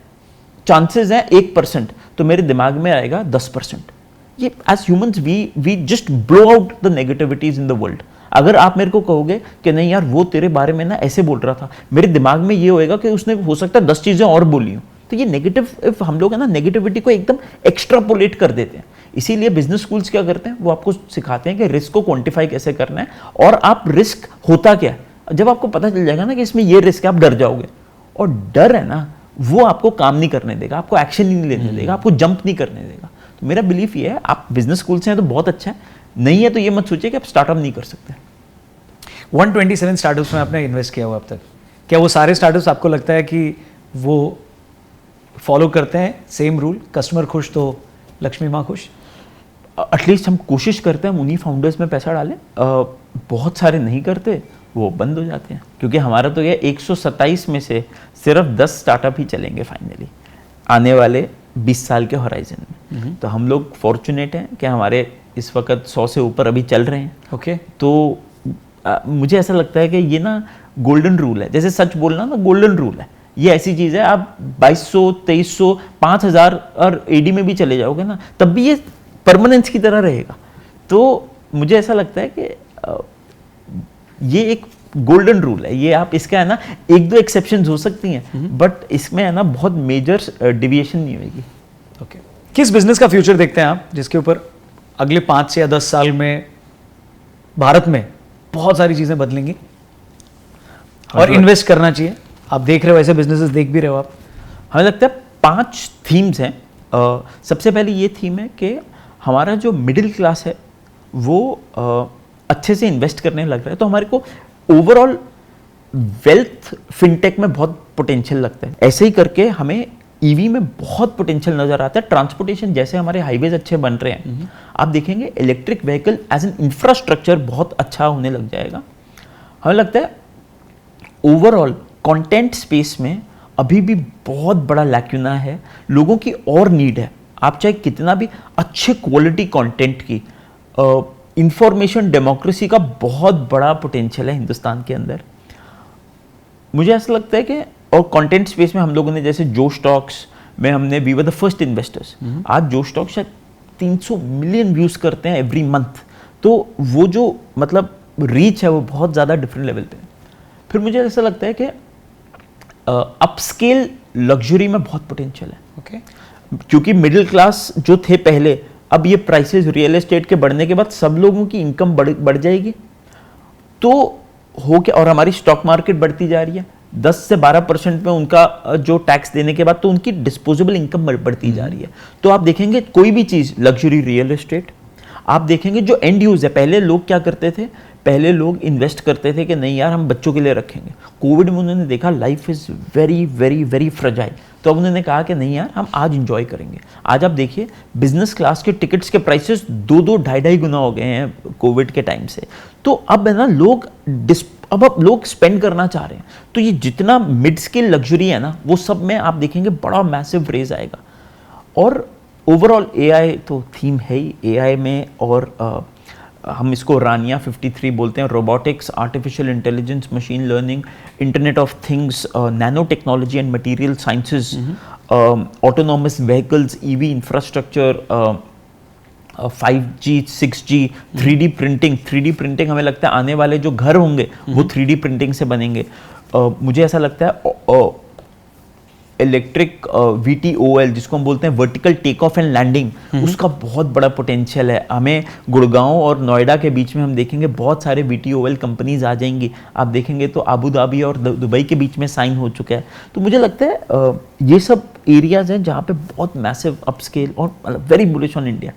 चांसेस हैं 1%, तो मेरे दिमाग में आएगा 10%। ये as humans we just blow out the negativities in the world. अगर आप मेरे को कहोगे कि नहीं यार वो तेरे बारे में ना ऐसे बोल रहा था, मेरे दिमाग में ये होएगा कि उसने हो सकता है 10 चीजें और बोली हो। तो ये नेगेटिव, हम लोग है ना नेगेटिविटी को एकदम एक्स्ट्रापोलेट कर देते हैं। इसीलिए बिजनेस स्कूल्स क्या करते हैं, वो आपको सिखाते हैं कि रिस्क को क्वांटिफाई कैसे करना है, और आप रिस्क होता क्या है। जब आपको पता चल जाएगा ना कि इसमें ये रिस्क है, आप डर जाओगे। और डर है ना वो आपको काम नहीं करने देगा, आपको एक्शन नहीं लेने देगा, आपको जंप नहीं करने देगा। तो मेरा बिलीफ ये है, आप बिजनेस स्कूल से हैं तो बहुत अच्छा है, नहीं है तो ये मत सोचिए कि आप स्टार्टअप नहीं कर सकते। 127 स्टार्टअप्स में आपने इन्वेस्ट किया हुआ अब तक, क्या वो सारे स्टार्टअप्स आपको लगता है कि वो फॉलो करते हैं सेम रूल, कस्टमर खुश तो लक्ष्मी माँ खुश? एटलीस्ट हम कोशिश करते हैं हम उन्हीं फाउंडर्स में पैसा डालें। बहुत सारे नहीं करते, वो बंद हो जाते हैं। क्योंकि हमारा तो ये 127 में से सिर्फ 10 स्टार्टअप ही चलेंगे फाइनली आने वाले 20 साल के होराइजन में। तो हम लोग फॉर्चुनेट हैं कि हमारे इस वक्त 100 से ऊपर अभी चल रहे हैं। ओके। तो मुझे ऐसा लगता है कि ये ना गोल्डन रूल है, जैसे सच बोलना ना गोल्डन रूल है। ये ऐसी चीज़ है, आप 2200, 2300, 5000 और एडी में भी चले जाओगे ना, तब भी ये परमानेंस की तरह रहेगा। तो मुझे ऐसा लगता है कि ये एक गोल्डन रूल है। ये आप इसका है ना 1-2 एक्सेप्शंस हो सकती हैं, बट इसमें है ना बहुत मेजर डिविएशन नहीं होगी। ओके। किस बिजनेस का फ्यूचर देखते हैं आप, जिसके ऊपर अगले 5 या 10 साल में भारत में बहुत सारी चीजें बदलेंगी और इन्वेस्ट करना चाहिए? आप देख रहे हो ऐसे बिजनेसेस, देख भी रहे हो आप। हमें लगता है 5 थीम्स हैं। सबसे पहले ये थीम है कि हमारा जो मिडिल क्लास है वो अच्छे से इन्वेस्ट करने लग रहा है। तो हमारे को ओवरऑल वेल्थ फिनटेक में बहुत पोटेंशियल लगता है। ऐसे ही करके हमें ईवी में बहुत पोटेंशियल नजर आता है। ट्रांसपोर्टेशन जैसे हमारे हाईवेज अच्छे बन रहे हैं, आप देखेंगे electric vehicle as an infrastructure बहुत अच्छा होने लग जाएगा। हमें लगता है ओवरऑल कंटेंट स्पेस में अभी भी बहुत बड़ा लैक्यूना है, लोगों की और नीड है। आप चाहे कितना भी अच्छे क्वालिटी कंटेंट की, इंफॉर्मेशन डेमोक्रेसी का बहुत बड़ा पोटेंशियल है हिंदुस्तान के अंदर। मुझे ऐसा लगता है कि और कंटेंट स्पेस में हम लोगों ने जैसे जो स्टॉक्स में हमने we were the first investors. आज जो स्टॉक शायद 300 मिलियन व्यूज करते हैं एवरी मंथ। तो वो जो मतलब रीच है वो बहुत ज़्यादा डिफरेंट लेवल पे है। फिर मुझे ऐसा लगता है कि अपस्केल लग्जरी में बहुत पोटेंशियल है। ओके, क्योंकि मिडिल क्लास जो थे पहले, अब ये प्राइसेस रियल एस्टेट के बढ़ने के बाद सब लोगों की इनकम बढ़ जाएगी। तो हो क्या, और हमारी स्टॉक मार्केट बढ़ती जा रही है 10 से 12% में उनका जो टैक्स देने के बाद, तो उनकी डिस्पोजेबल इनकम बढ़ती जा रही है। तो आप देखेंगे कोई भी चीज़, लग्जरी, रियल एस्टेट, आप देखेंगे जो एंड यूज है। पहले लोग क्या करते थे, पहले लोग इन्वेस्ट करते थे कि नहीं यार हम बच्चों के लिए रखेंगे। कोविड में उन्होंने देखा life is very very very fragile, तो अब उन्होंने कहा कि नहीं यार हम आज इंजॉय करेंगे। आज आप देखिए बिजनेस क्लास के टिकट्स के प्राइसेस 2-2, 2.5 गुना हो गए हैं कोविड के टाइम से। तो अब है ना अब लोग स्पेंड करना चाह रहे हैं। तो ये जितना मिड स्केल लग्जरी है ना, वो सब में आप देखेंगे बड़ा मैसिव रेज आएगा। और ओवरऑल एआई तो थीम है ही एआई में, और हम इसको रानिया 53 बोलते हैं। Robotics, artificial intelligence, machine learning, internet of things, nano technology and material sciences, autonomous vehicles, EV infrastructure, 5G, 6G, 3D printing. 3D printing हमें लगता है आने वाले जो घर होंगे वो 3D प्रिंटिंग से बनेंगे। मुझे ऐसा लगता है इलेक्ट्रिक VTOL जिसको हम बोलते हैं vertical take off and landing, उसका बहुत बड़ा पोटेंशियल है। हमें गुड़गांव और नोएडा के बीच में हम देखेंगे बहुत सारे VTOL कंपनीज आ जाएंगी। आप देखेंगे तो आबू धाबी और दुबई के बीच में साइन हो चुका है। तो मुझे लगता है ये सब एरियाज हैं जहाँ पे बहुत मैसिव अपस्केल और very bullish on India.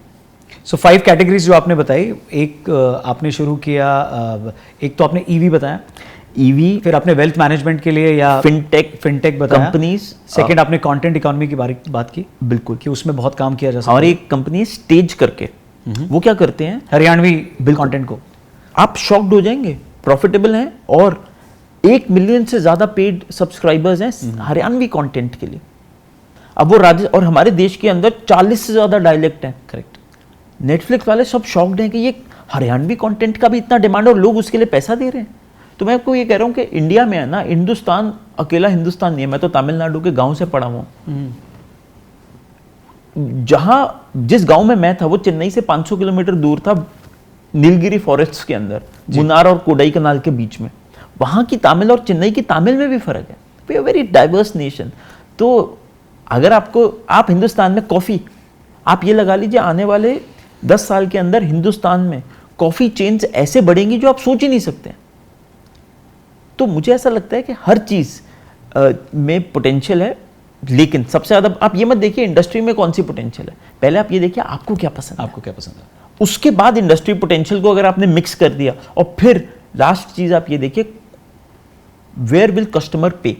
So 5 categories जो आपने बताई, एक आपने शुरू किया, एक तो आपने ईवी बताया, ईवी, फिर आपने वेल्थ मैनेजमेंट के लिए या फिनटेक बताया, कंपनीज, सेकंड आपने कंटेंट इकोनॉमी की बात की, बिल्कुल, कि उसमें बहुत काम किया जा सकता है। और एक कंपनी स्टेज करके वो क्या करते हैं, हरियाणवी कंटेंट को आप शॉक्ड हो जाएंगे, प्रॉफिटेबल हैं और 1 मिलियन से ज्यादा पेड सब्सक्राइबर्स हैं हरियाणवी कंटेंट के लिए। अब वो राज्य और हमारे देश के अंदर 40 से ज्यादा डायलेक्ट हैं। करेक्ट। नेटफ्लिक्स वाले सब शॉक्ड हैं कि ये हरियाणवी कंटेंट का भी इतना डिमांड और लोग उसके लिए पैसा दे रहे हैं। तो मैं आपको ये कह रहा हूँ कि इंडिया में है ना, हिंदुस्तान अकेला हिंदुस्तान नहीं है। मैं तो तमिलनाडु के गांव से पढ़ा हुआ, जिस गांव में मैं था वो चेन्नई से 500 किलोमीटर दूर था, नीलगिरी फॉरेस्ट्स के अंदर, मुन्नार और कोडाई कनाल के बीच में। वहां की तमिल और चेन्नई की तमिल में भी फर्क है। We are very diverse nation. तो अगर आप हिंदुस्तान में कॉफी, आप ये लगा लीजिए आने वाले 10 साल के अंदर हिंदुस्तान में कॉफी चेन्स ऐसे बढ़ेंगी जो आप सोच ही नहीं सकते। तो मुझे ऐसा लगता है कि हर चीज में पोटेंशियल है, लेकिन सबसे ज्यादा आप ये मत देखिए इंडस्ट्री में कौन सी पोटेंशियल है, पहले आप ये देखिए आपको क्या पसंद है, उसके बाद इंडस्ट्री पोटेंशियल को अगर आपने मिक्स कर दिया, और फिर लास्ट चीज आप ये देखिए वेयर विल कस्टमर पे,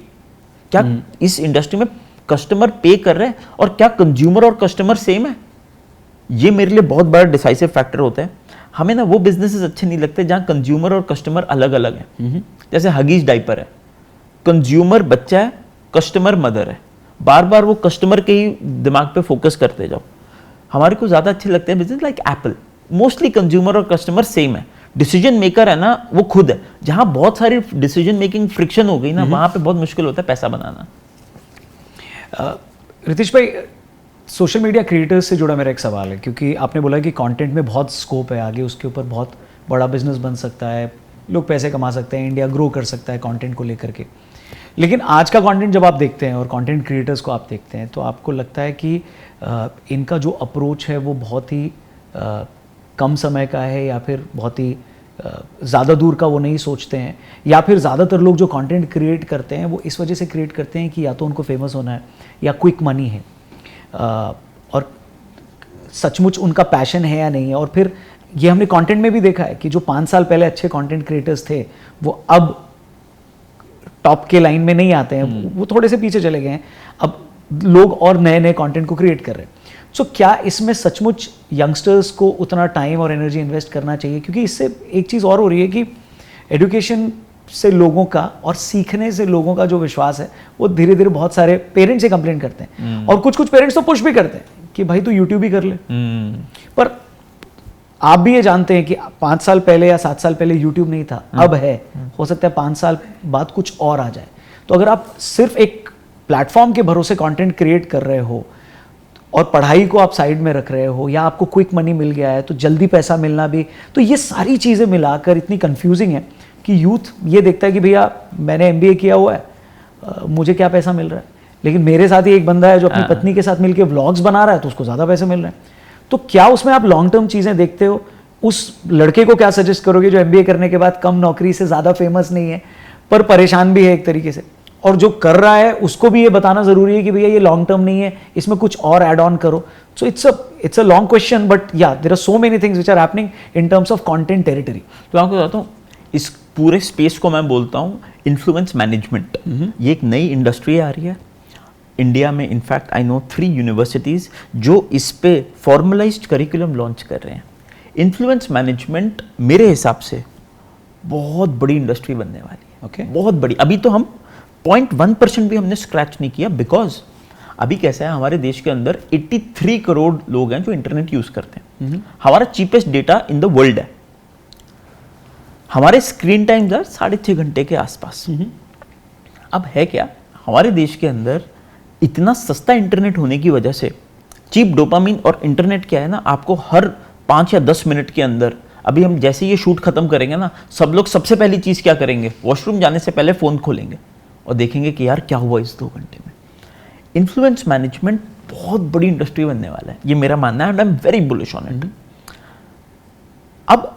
क्या इस इंडस्ट्री में कस्टमर पे कर रहे हैं और क्या कंज्यूमर और कस्टमर सेम है। ये मेरे लिए बहुत बड़ा डिसाइसिव फैक्टर होता है। हमें ना वो बिजनेसेस अच्छे नहीं लगते जहां कंज्यूमर और कस्टमर अलग अलग हैं। जैसे हगीज डाइपर है, कंज्यूमर बच्चा है, कस्टमर मदर है, बार बार वो कस्टमर के ही दिमाग पे फोकस करते जाओ। हमारे को ज्यादा अच्छे लगते हैं business like Apple, mostly consumer और कस्टमर सेम है, डिसीजन मेकर है ना वो खुद है। जहां बहुत सारी डिसीजन मेकिंग फ्रिक्शन हो गई ना, वहां पे बहुत मुश्किल होता है पैसा बनाना। रितेश भाई, सोशल मीडिया क्रिएटर्स से जुड़ा मेरा एक सवाल है, क्योंकि आपने बोला कि कंटेंट में बहुत स्कोप है आगे, उसके ऊपर बहुत बड़ा बिजनेस बन सकता है, लोग पैसे कमा सकते हैं, इंडिया ग्रो कर सकता है कंटेंट को लेकर के। लेकिन आज का कंटेंट जब आप देखते हैं और कंटेंट क्रिएटर्स को आप देखते हैं, तो आपको लगता है कि इनका जो अप्रोच है वो बहुत ही कम समय का है, या फिर बहुत ही ज़्यादा दूर का वो नहीं सोचते हैं, या फिर ज़्यादातर लोग जो कंटेंट क्रिएट करते हैं वो इस वजह से क्रिएट करते हैं कि या तो उनको फेमस होना है या क्विक मनी है, और सचमुच उनका पैशन है या नहीं है। और फिर ये हमने कंटेंट में भी देखा है कि जो 5 साल पहले अच्छे कंटेंट क्रिएटर्स थे वो अब टॉप के लाइन में नहीं आते हैं, वो थोड़े से पीछे चले गए हैं, अब लोग और नए नए कंटेंट को क्रिएट कर रहे हैं। सो क्या इसमें सचमुच यंगस्टर्स को उतना टाइम और एनर्जी इन्वेस्ट करना चाहिए? क्योंकि इससे एक चीज़ और हो रही है कि एजुकेशन से लोगों का और सीखने से लोगों का जो विश्वास है वो धीरे धीरे, बहुत सारे पेरेंट्स से कंप्लेंट करते हैं और कुछ कुछ पेरेंट्स तो पुश भी करते हैं कि भाई तू यूट्यूब ही कर ले। पर आप भी ये जानते हैं कि 5 साल पहले या 7 साल पहले यूट्यूब नहीं था, अब है, हो सकता है 5 साल बाद कुछ और आ जाए। तो अगर आप सिर्फ एक प्लेटफॉर्म के भरोसे कंटेंट क्रिएट कर रहे हो और पढ़ाई को आप साइड में रख रहे हो, या आपको क्विक मनी मिल गया है तो जल्दी पैसा मिलना भी, तो ये सारी चीज़ें मिलाकर इतनी कंफ्यूजिंग है कि यूथ ये देखता है कि भैया मैंने MBA किया हुआ है, मुझे क्या पैसा मिल रहा है, लेकिन मेरे साथ ही एक बंदा है जो अपनी पत्नी के साथ मिलकर व्लॉग्स बना रहा है तो उसको ज़्यादा पैसे मिल रहे हैं। तो क्या उसमें आप लॉन्ग टर्म चीज़ें देखते हो? उस लड़के को क्या सजेस्ट करोगे जो MBA करने के बाद कम नौकरी से ज़्यादा फेमस नहीं है पर परेशान भी है एक तरीके से, और जो कर रहा है उसको भी ये बताना ज़रूरी है कि भैया ये लॉन्ग टर्म नहीं है, इसमें कुछ और ऐड ऑन करो? So it's a long question, but yeah there are so many things which are happening in terms of content territory. तो आपको बताता हूँ, इस पूरे स्पेस को मैं बोलता हूँ इन्फ्लुएंस मैनेजमेंट। ये एक नई इंडस्ट्री आ रही है इंडिया में। इनफैक्ट आई नो 3 यूनिवर्सिटीज़ जो इस पे फॉर्मलाइज्ड करिकुलम लॉन्च कर रहे हैं। इन्फ्लुएंस मैनेजमेंट मेरे हिसाब से बहुत बड़ी इंडस्ट्री बनने वाली है। ओके, बहुत बड़ी। अभी तो हम 0.1% भी हमने स्क्रैच नहीं किया, बिकॉज अभी कैसा है, हमारे देश के अंदर 83 करोड़ लोग हैं जो इंटरनेट यूज करते हैं। हमारा cheapest data in the world है। हमारे स्क्रीन टाइम 6.5 घंटे के आसपास। अब है क्या, हमारे देश के अंदर इतना सस्ता इंटरनेट होने की वजह से चीप डोपामिन और इंटरनेट क्या है ना, आपको हर 5 या 10 मिनट के अंदर, अभी हम जैसे ये शूट खत्म करेंगे ना, सब लोग सबसे पहली चीज क्या करेंगे, वॉशरूम जाने से पहले फोन खोलेंगे और देखेंगे कि यार क्या हुआ इस 2 घंटे में। इन्फ्लुएंस मैनेजमेंट बहुत बड़ी इंडस्ट्री बनने वाला है, ये मेरा मानना है, and I am very bullish on it. अब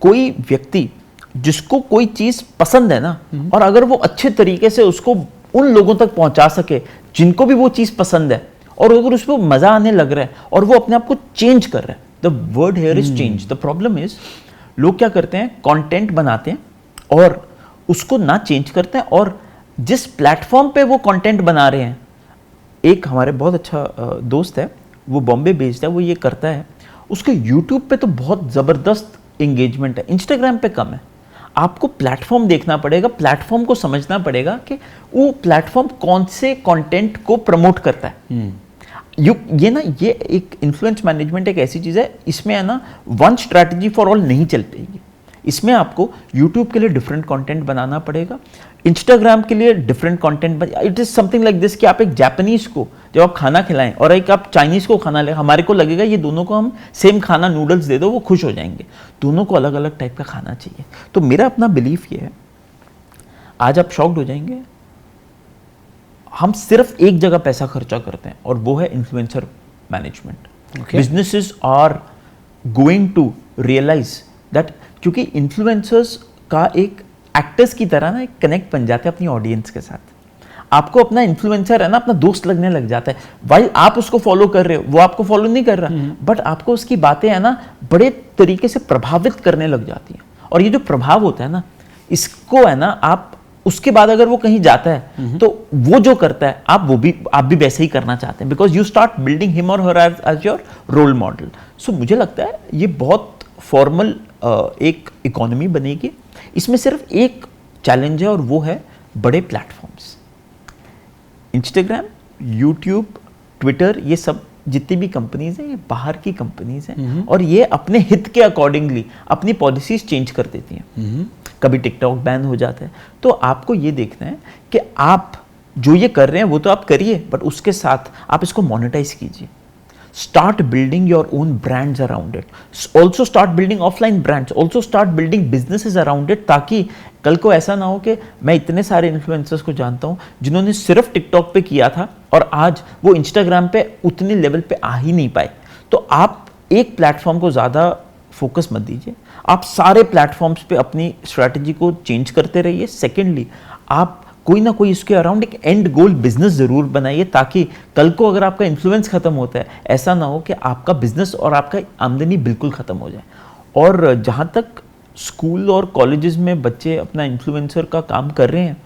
कोई व्यक्ति जिसको कोई चीज पसंद है ना, और अगर वो अच्छे तरीके से उसको उन लोगों तक पहुंचा सके जिनको भी वो चीज पसंद है, और अगर उसको मजा आने लग रहा है और वो अपने आप को चेंज कर रहा है, the word here is change. The problem is लोग क्या करते हैं, कंटेंट बनाते हैं और उसको ना चेंज करते हैं, और जिस प्लेटफॉर्म पे वो कंटेंट बना रहे हैं, एक हमारे बहुत अच्छा दोस्त है, वो बॉम्बे बेस्ड है, वो ये करता है, उसके यूट्यूब पे तो बहुत ज़बरदस्त एंगेजमेंट है, इंस्टाग्राम पे कम है। आपको प्लेटफॉर्म देखना पड़ेगा, प्लेटफॉर्म को समझना पड़ेगा कि वो प्लेटफॉर्म कौन से कंटेंट को प्रमोट करता है। ये एक इन्फ्लुएंस मैनेजमेंट एक ऐसी चीज़ है, इसमें है ना वन स्ट्रैटेजी फॉर ऑल नहीं चल पाएगी। इसमें आपको YouTube के लिए डिफरेंट कंटेंट बनाना पड़ेगा, Instagram के लिए different content. It is something like this कि आप एक जापानीज को जब आप खाना खिलाएं और एक आप चाइनीज को खाना ले, हमारे को लगेगा ये दोनों को हम सेम खाना नूडल्स दे दो, वो खुश हो जाएंगे। दोनों को अलग अलग टाइप का खाना चाहिए। तो मेरा अपना बिलीफ ये है, आज आप शॉक्ड हो जाएंगे, हम सिर्फ एक जगह पैसा खर्चा करते हैं और वो है influencer management. Businesses are going to realise that, क्योंकि इन्फ्लुएंसर्स का एक एक्टर्स की तरह ना एक कनेक्ट बन जाते हैं अपनी ऑडियंस के साथ। आपको अपना इन्फ्लुएंसर है ना अपना दोस्त लगने लग जाता है। भाई आप उसको फॉलो कर रहे हो, वो आपको फॉलो नहीं कर रहा, बट आपको उसकी बातें है ना बड़े तरीके से प्रभावित करने लग जाती हैं। और ये जो प्रभाव होता है ना, इसको है ना आप उसके बाद अगर वो कहीं जाता है तो वो जो करता है आप भी वैसे ही करना चाहते हैं, because you start building him और हर एज योर रोल मॉडल। सो मुझे लगता है ये बहुत फॉर्मल एक इकोनॉमी बनेगी। इसमें सिर्फ एक चैलेंज है और वो है बड़े प्लेटफॉर्म्स, इंस्टाग्राम, यूट्यूब, ट्विटर, ये सब जितनी भी कंपनीज हैं ये बाहर की कंपनीज हैं और ये अपने हित के अकॉर्डिंगली अपनी पॉलिसीज चेंज कर देती हैं। कभी टिकटॉक बैन हो जाता है, तो आपको ये देखना है कि आप जो ये कर रहे हैं वो तो आप करिए, बट उसके साथ आप इसको मोनेटाइज कीजिए। Start building your own brands around it. Also start building offline brands. Also start building businesses around it, ताकि कल को ऐसा ना हो कि मैं इतने सारे इन्फ्लुएंसर्स को जानता हूँ जिन्होंने सिर्फ टिकटॉक पे किया था और आज वो इंस्टाग्राम पे उतने लेवल पे आ ही नहीं पाए। तो आप एक प्लेटफॉर्म को ज़्यादा फोकस मत दीजिए, आप सारे प्लेटफॉर्म्स पे अपनी स्ट्रैटेजी को चेंज करते रहिए। सेकेंडली, आप कोई ना कोई इसके अराउंड एक एंड गोल बिजनेस जरूर बनाइए, ताकि कल को अगर आपका इन्फ्लुएंस खत्म होता है, ऐसा ना हो कि आपका बिजनेस और आपका आमदनी बिल्कुल खत्म हो जाए। और जहाँ तक स्कूल और कॉलेजेस में बच्चे अपना इन्फ्लुएंसर का काम कर रहे हैं,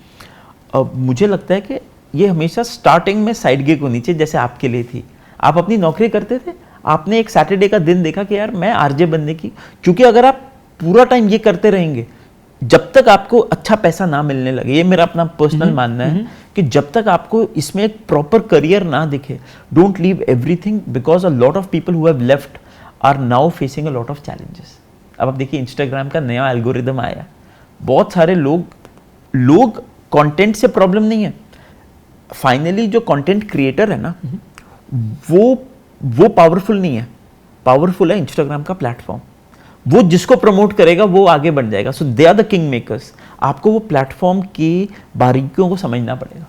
मुझे लगता है कि ये हमेशा स्टार्टिंग में साइड गिग होनी चाहिए, जैसे आपके लिए थी। आप अपनी नौकरी करते थे, आपने एक सैटरडे का दिन देखा कि यार मैं आरजे बनने की, क्योंकि अगर आप पूरा टाइम ये करते रहेंगे, जब तक आपको अच्छा पैसा ना मिलने लगे, ये मेरा अपना पर्सनल मानना है कि जब तक आपको इसमें एक प्रॉपर करियर ना दिखे, don't leave everything, because a lot of people who have left are now facing a lot of challenges. अब आप देखिए इंस्टाग्राम का नया एल्गोरिदम आया, बहुत सारे लोग कंटेंट से प्रॉब्लम नहीं है, फाइनली जो कंटेंट क्रिएटर है ना, वो पावरफुल नहीं है, पावरफुल है इंस्टाग्राम का प्लेटफॉर्म। वो जिसको प्रमोट करेगा वो आगे बढ़ जाएगा। So they are the king makers. आपको वो प्लेटफॉर्म की बारीकियों को समझना पड़ेगा।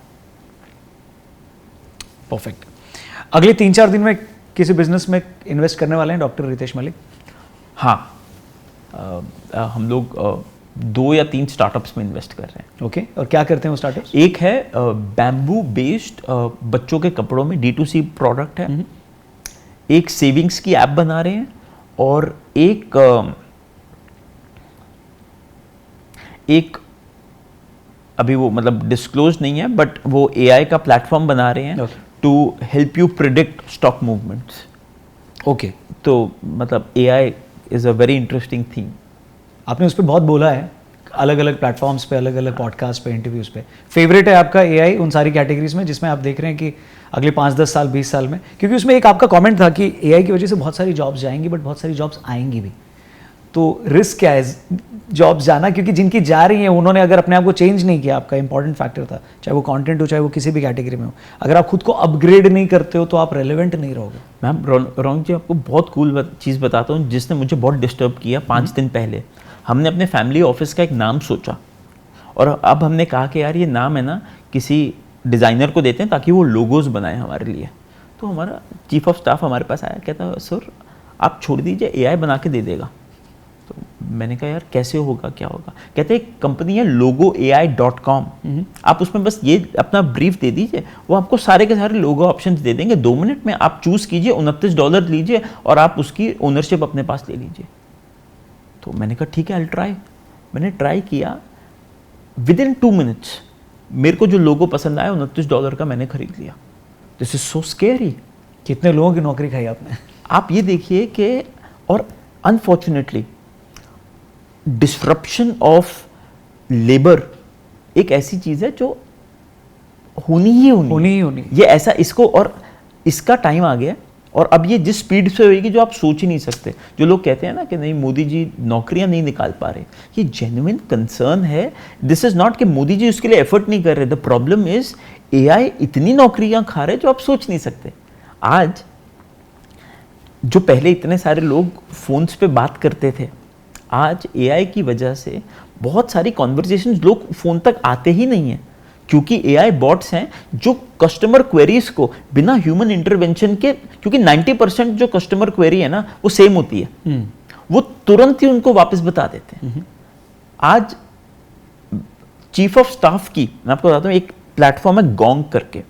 परफेक्ट। अगले 3-4 दिन में किसी बिजनेस में इन्वेस्ट करने वाले हैं डॉक्टर रितेश मलिक? हाँ, हम लोग 2 या 3 स्टार्टअप्स में इन्वेस्ट कर रहे हैं। ओके, और क्या करते हैं वो स्टार्टअप्स? एक है बैम्बू बेस्ड बच्चों के कपड़ों में D2C प्रोडक्ट है, एक सेविंग्स की ऐप बना रहे हैं, और एक अभी वो मतलब डिस्क्लोज नहीं है, बट वो AI का प्लेटफॉर्म बना रहे हैं to help you predict stock movements. Okay, तो मतलब AI is a very interesting thing. आपने उस पर बहुत बोला है, अलग अलग प्लेटफॉर्म्स पे, अलग अलग पॉडकास्ट पे, इंटरव्यूज पे। फेवरेट है आपका AI उन सारी कैटेगरीज में जिसमें आप देख रहे हैं कि अगले 5-10 साल, 20 साल में? क्योंकि उसमें एक आपका कमेंट था कि AI की वजह से बहुत सारी जॉब्स जाएंगी, बट बहुत सारी जॉब्स आएंगी भी। तो रिस्क क्या है जॉब्स जाना? क्योंकि जिनकी जा रही हैं उन्होंने अगर अपने आप को चेंज नहीं किया, आपका इंपॉर्टेंट फैक्टर था, चाहे वो कंटेंट हो, चाहे वो किसी भी कैटेगरी में हो, अगर आप खुद को अपग्रेड नहीं करते हो तो आप रेलेवेंट नहीं रहोगे। मैम रॉन्ग जी, आपको बहुत कूल चीज़ बताता हूँ जिसने मुझे बहुत डिस्टर्ब किया। 5 दिन पहले हमने अपने फैमिली ऑफिस का एक नाम सोचा, और अब हमने कहा कि यार ये नाम है ना किसी डिज़ाइनर को देते हैं ताकि वो लोगोज बनाए हमारे लिए। तो हमारा चीफ ऑफ स्टाफ हमारे पास आया, कहता सर आप छोड़ दीजिए, AI बना के दे देगा। तो मैंने कहा यार कैसे होगा, क्या होगा? कहते एक कंपनी है logoai.com, आप उसमें बस ये अपना ब्रीफ दे दीजिए, वो आपको सारे के सारे लोगो ऑप्शंस दे देंगे। 2 मिनट में आप चूज कीजिए, $29 लीजिए और आप उसकी ओनरशिप अपने पास ले लीजिए। तो मैंने कहा ठीक है, आई ट्राई। मैंने ट्राई किया, विद इन 2 मिनट्स मेरे को जो लोगो पसंद आया $29 का मैंने खरीद लिया। This is so scary. कितने लोगों की नौकरी खाई आपने? आप ये देखिए कि, और अनफॉर्चुनेटली डिस्ट्रप्शन ऑफ लेबर एक ऐसी चीज है जो होनी ही होनी। ये ऐसा, इसको, और इसका टाइम आ गया, और अब ये जिस स्पीड से होगी जो आप सोच ही नहीं सकते। जो लोग कहते हैं ना कि नहीं मोदी जी नौकरियां नहीं निकाल पा रहे, ये जेन्युइन कंसर्न है। दिस इज नॉट कि मोदी जी उसके लिए एफर्ट नहीं कर रहे, द प्रॉब्लम इज AI इतनी नौकरियां खा रहे जो आप सोच नहीं सकते। आज जो पहले इतने सारे लोग फोन्स पे बात करते थे, आज AI की वजह से बहुत सारी कॉन्वर्जेशंस लोग फोन तक आते ही नहीं है, क्योंकि AI बॉट्स हैं जो कस्टमर क्वेरीज को बिना ह्यूमन इंटरवेंशन के, क्योंकि 90% जो कस्टमर क्वेरी है ना वो सेम होती है, वो तुरंत ही उनको वापस बता देते हैं। आज चीफ ऑफ स्टाफ की, मैं आपको बताता हूँ, एक प्लेटफॉर्म है गोंग करके,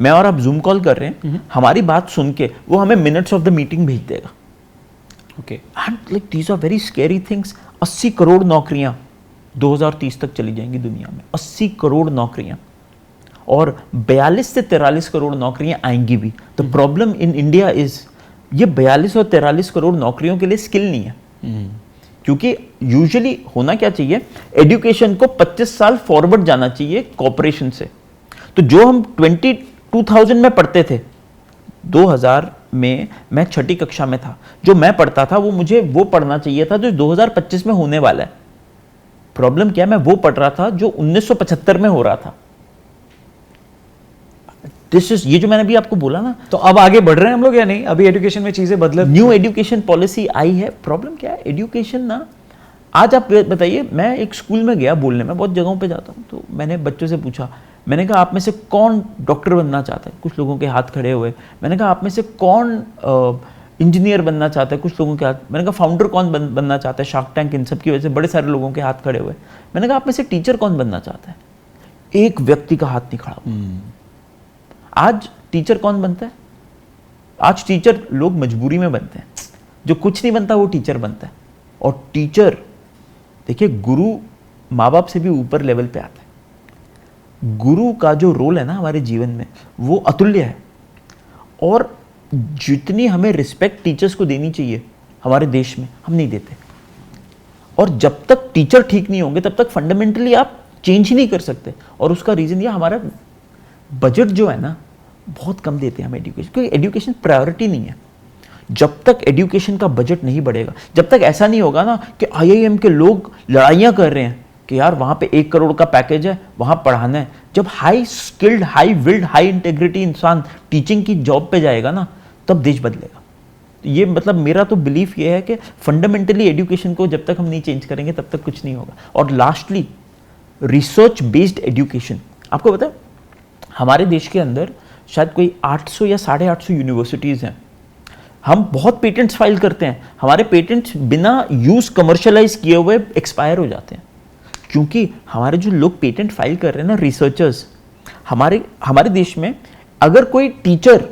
मैं और आप जूम कॉल कर रहे हैं, हमारी बात सुन के वो हमें मिनट्स ऑफ द मीटिंग भेज देगा। Okay, and like these are very scary things. 80 crore नौकरियां 2030 तक चली जाएंगी दुनिया में, 80 करोड़ नौकरियां, और 42 से 43 करोड़ नौकरियां आएंगी भी। The problem in India is ये 42 और 43 करोड़ नौकरियों के लिए स्किल नहीं है, क्योंकि यूजुअली होना क्या चाहिए, एजुकेशन को 25 साल फॉरवर्ड जाना चाहिए कॉर्पोरेशन से। तो जो हम 2000 में पढ़ते थे, 2000 में मैं 6ठी कक्षा में था, जो मैं पढ़ता था वो मुझे वो पढ़ना चाहिए था जो 2025 में होने वाला है। प्रॉब्लम क्या है, मैं वो पढ़ रहा था जो 1975 में हो रहा था। दिस इज, ये जो मैंने भी आपको बोला ना। तो अब आगे बढ़ रहे हैं हम लोग या नहीं? अभी एजुकेशन में चीजें बदल, न्यू एजुकेशन पॉलिसी आई है। प्रॉब्लम क्या है, एजुकेशन ना, आज आप बताइए, मैं एक स्कूल में गया बोलने, में बहुत जगहों पे जाता हूँ, तो मैंने बच्चों से पूछा, मैंने कहा आप में से कौन डॉक्टर बनना चाहता है? कुछ लोगों के हाथ खड़े हुए। मैंने कहा आप में से कौन इंजीनियर बनना चाहता है? कुछ लोगों के हाथ। मैंने कहा फाउंडर कौन बनना चाहता है? शार्क टैंक, इन सब की वजह से बड़े सारे लोगों के हाथ खड़े हुए। मैंने कहा आप में से टीचर कौन बनना चाहता है? एक व्यक्ति का हाथ नहीं खड़ा। आज टीचर कौन बनता है? आज टीचर लोग मजबूरी में बनते हैं, जो कुछ नहीं बनता वो टीचर बनता है। और टीचर, देखिए गुरु माँ बाप से भी ऊपर लेवल पे आता है। गुरु का जो रोल है ना हमारे जीवन में वो अतुल्य है, और जितनी हमें रिस्पेक्ट टीचर्स को देनी चाहिए हमारे देश में हम नहीं देते। और जब तक टीचर ठीक नहीं होंगे तब तक फंडामेंटली आप चेंज ही नहीं कर सकते। और उसका रीज़न ये हमारा बजट जो है ना बहुत कम देते हैं हम एजुकेशन, क्योंकि एजुकेशन प्रायोरिटी नहीं है। जब तक एजुकेशन का बजट नहीं बढ़ेगा, जब तक ऐसा नहीं होगा ना कि आईआईएम के लोग लड़ाइयाँ कर रहे हैं कि यार वहाँ पे 1 करोड़ का पैकेज है, वहाँ पढ़ाना है। जब high skilled, high willed, high integrity इंसान टीचिंग की जॉब पे जाएगा ना, तब देश बदलेगा। ये मतलब मेरा तो बिलीफ ये है कि फंडामेंटली एजुकेशन को जब तक हम नहीं चेंज करेंगे तब तक कुछ नहीं होगा। और लास्टली रिसर्च बेस्ड एजुकेशन। आपको पता है हमारे देश के अंदर शायद कोई 800 या 850 यूनिवर्सिटीज़ हैं। हम बहुत पेटेंट्स फाइल करते हैं, हमारे पेटेंट्स बिना यूज़ कमर्शलाइज किए हुए एक्सपायर हो जाते हैं, क्योंकि हमारे जो लोग पेटेंट फाइल कर रहे हैं ना, रिसर्चर्स, हमारे देश में अगर कोई टीचर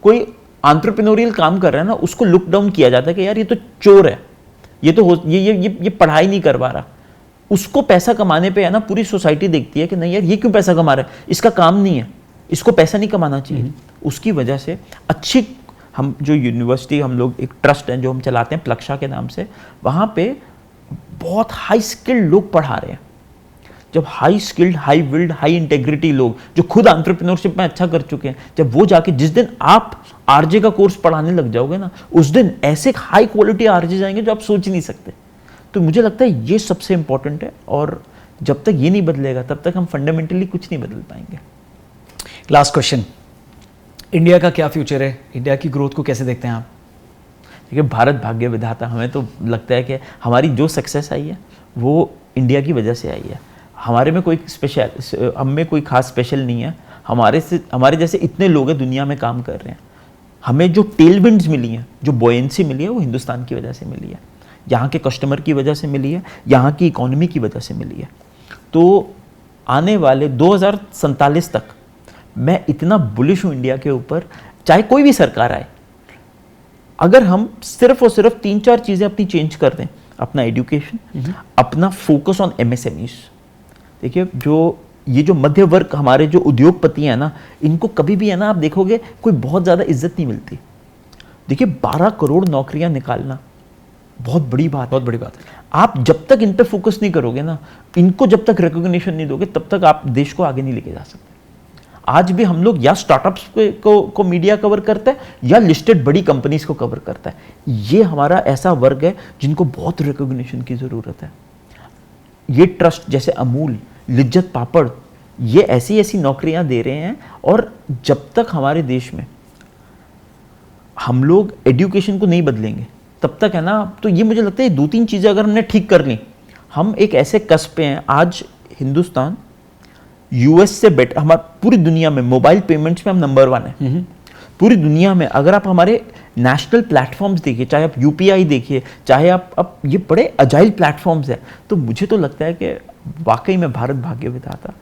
कोई एंटरप्रेन्योरियल काम कर रहा है ना, उसको लुक डाउन किया जाता है कि यार ये तो चोर है, ये तो ये पढ़ाई नहीं करवा रहा। उसको पैसा कमाने पे है ना पूरी सोसाइटी देखती है कि नहीं यार ये क्यों पैसा कमा रहा है, इसका काम नहीं है, इसको पैसा नहीं कमाना चाहिए। उसकी वजह से अच्छी, हम जो यूनिवर्सिटी, हम लोग एक ट्रस्ट है जो हम चलाते हैं प्लक्षा के नाम से, वहाँ पे बहुत हाई स्किल्ड लोग पढ़ा रहे हैं। जब high skilled, high willed, high integrity लोग जो खुद एंटरप्रेन्योरशिप में अच्छा कर चुके हैं, जब वो जाके जिस दिन आप आरजे का कोर्स पढ़ाने लग जाओगे ना, उस दिन ऐसे हाई क्वालिटी आरजे जाएंगे जो आप सोच ही नहीं सकते। तो मुझे लगता है ये सबसे इंपॉर्टेंट है, और जब तक ये नहीं बदलेगा तब तक हम फंडामेंटली कुछ नहीं बदल पाएंगे। लास्ट क्वेश्चन, इंडिया का क्या फ्यूचर है? इंडिया की ग्रोथ को कैसे देखते हैं आप? देखिए भारत भाग्य विधाता, हमें तो लगता है कि हमारी जो सक्सेस आई है वो इंडिया की वजह से आई है। हमारे में कोई स्पेशल, हम में कोई खास स्पेशल नहीं है। हमारे जैसे इतने लोग हैं दुनिया में काम कर रहे हैं। हमें जो टेलविंड्स मिली हैं, जो बॉयंसी मिली है, वो हिंदुस्तान की वजह से मिली है, यहाँ के कस्टमर की वजह से मिली है, यहाँ की इकोनॉमी की वजह से मिली है। तो आने वाले 2047 तक मैं इतना बुलिश हूँ इंडिया के ऊपर, चाहे कोई भी सरकार आए, अगर हम सिर्फ और सिर्फ 3-4 चीज़ें अपनी चेंज कर दें, अपना एजुकेशन, अपना फोकस ऑन एमएसएमईज। देखिए ये जो मध्य वर्ग, हमारे जो उद्योगपति हैं ना, इनको कभी भी है ना आप देखोगे कोई बहुत ज़्यादा इज्जत नहीं मिलती। देखिए 12 करोड़ नौकरियां निकालना बहुत बड़ी बात है। आप जब तक इन पे फोकस नहीं करोगे ना, इनको जब तक रिकॉग्निशन नहीं दोगे, तब तक आप देश को आगे नहीं लेके जा सकते। आज भी हम लोग या स्टार्टअप्स को मीडिया कवर करता है या लिस्टेड बड़ी कंपनीज को कवर करता है। ये हमारा ऐसा वर्ग है जिनको बहुत रिकॉग्निशन की ज़रूरत है। ये ट्रस्ट जैसे अमूल, लिज्जत पापड़, ये ऐसी ऐसी नौकरियां दे रहे हैं। और जब तक हमारे देश में हम लोग एजुकेशन को नहीं बदलेंगे तब तक है ना, तो ये मुझे लगता है 2-3 चीज़ें अगर हमने ठीक कर ली, हम एक ऐसे कस्ब पे हैं। आज हिंदुस्तान यूएस से बेटर, हमारे पूरी दुनिया में मोबाइल पेमेंट्स में हम नंबर 1 है पूरी दुनिया में। अगर आप हमारे नेशनल प्लेटफॉर्म्स देखिए, चाहे आप यूपीआई देखिए, चाहे आप ये बड़े अजाइल प्लेटफॉर्म्स हैं, तो मुझे तो लगता है कि वाकई में भारत भाग्य विधाता।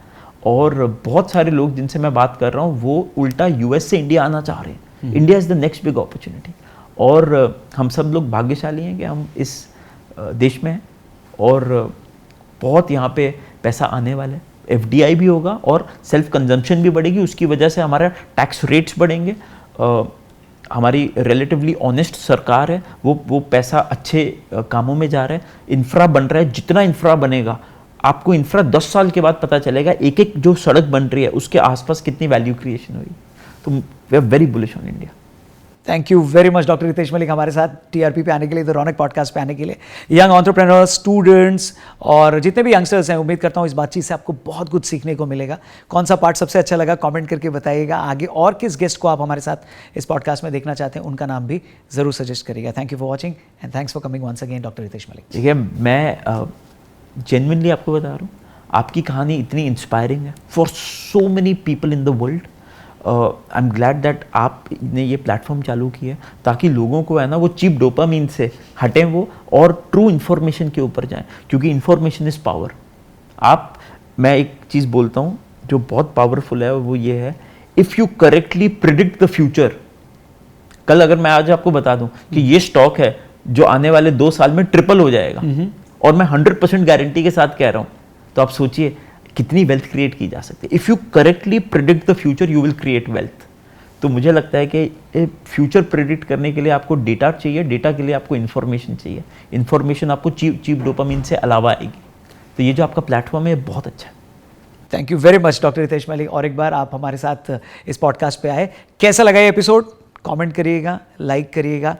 और बहुत सारे लोग जिनसे मैं बात कर रहा हूँ वो उल्टा यूएस से इंडिया आना चाह रहे हैं। India is the next big opportunity. और हम सब लोग भाग्यशाली हैं कि हम इस देश में हैं, और बहुत यहाँ पे पैसा आने वाला है। एफडीआई भी होगा और सेल्फ कंजम्पशन भी बढ़ेगी, उसकी वजह से हमारा टैक्स रेट्स बढ़ेंगे। हमारी रिलेटिवली ऑनेस्ट सरकार है, वो पैसा अच्छे कामों में जा रहा है। इंफ्रा बन रहा है, जितना इंफ्रा बनेगा आपको इंफ्रा 10 साल के बाद पता चलेगा, एक एक जो सड़क बन रही है उसके आसपास कितनी वैल्यू क्रिएशन हुई। तो we are very bullish on India. Thank you very much doctor Ritesh Malik हमारे साथ टीआरपी पे आने के लिए, द रौनक पॉडकास्ट पे आने के लिए। यंग एंटरप्रेन्योर्स, स्टूडेंट्स और जितने भी यंगस्टर्स हैं, उम्मीद करता हूँ इस बातचीत से आपको बहुत कुछ सीखने को मिलेगा। कौन सा पार्ट सबसे अच्छा लगा कमेंट करके बताइएगा। आगे और किस गेस्ट को आप हमारे साथ इस पॉडकास्ट में देखना चाहते हैं, उनका नाम भी ज़रूर सजेस्ट करिएगा। Thank you for watching and thanks for coming once again doctor Ritesh Malik. देखिए मैं जेन्युइनली आपको बता रहा हूँ, आपकी कहानी इतनी इंस्पायरिंग है for so many people in the world. I am glad that आपने ये प्लेटफॉर्म चालू किया ताकि लोगों को है ना वो चीप डोपामीन से हटें वो और ट्रू इन्फॉर्मेशन के ऊपर जाएं, क्योंकि इन्फॉर्मेशन इज़ पावर। मैं एक चीज़ बोलता हूँ जो बहुत पावरफुल है, वो ये है, if you correctly predict the future. कल अगर मैं आज आपको बता दूं कि ये स्टॉक है जो आने वाले 2 साल में ट्रिपल हो जाएगा, और मैं 100% गारंटी के साथ कह रहा हूँ, तो आप सोचिए कितनी वेल्थ क्रिएट की जा सकती है। If you correctly predict the future you will create wealth. तो मुझे लगता है कि फ्यूचर प्रिडिक्ट करने के लिए आपको डेटा चाहिए, डेटा के लिए आपको इन्फॉर्मेशन चाहिए, इन्फॉर्मेशन आपको चीप डोपामिन से अलावा आएगी। तो ये जो आपका प्लेटफॉर्म है बहुत अच्छा है। Thank you very much doctor Hitesh Malik, और एक बार आप हमारे साथ इस पॉडकास्ट पे आए। कैसा लगा ये एपिसोड? कमेंट करिएगा, लाइक करिएगा,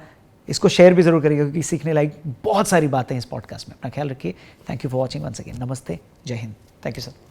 इसको शेयर भी जरूर करिएगा, क्योंकि सीखने लायक बहुत सारी बातें हैं इस पॉडकास्ट में। अपना ख्याल रखिए। Thank you for watching once again. नमस्ते, जय हिंद। Thank you sir.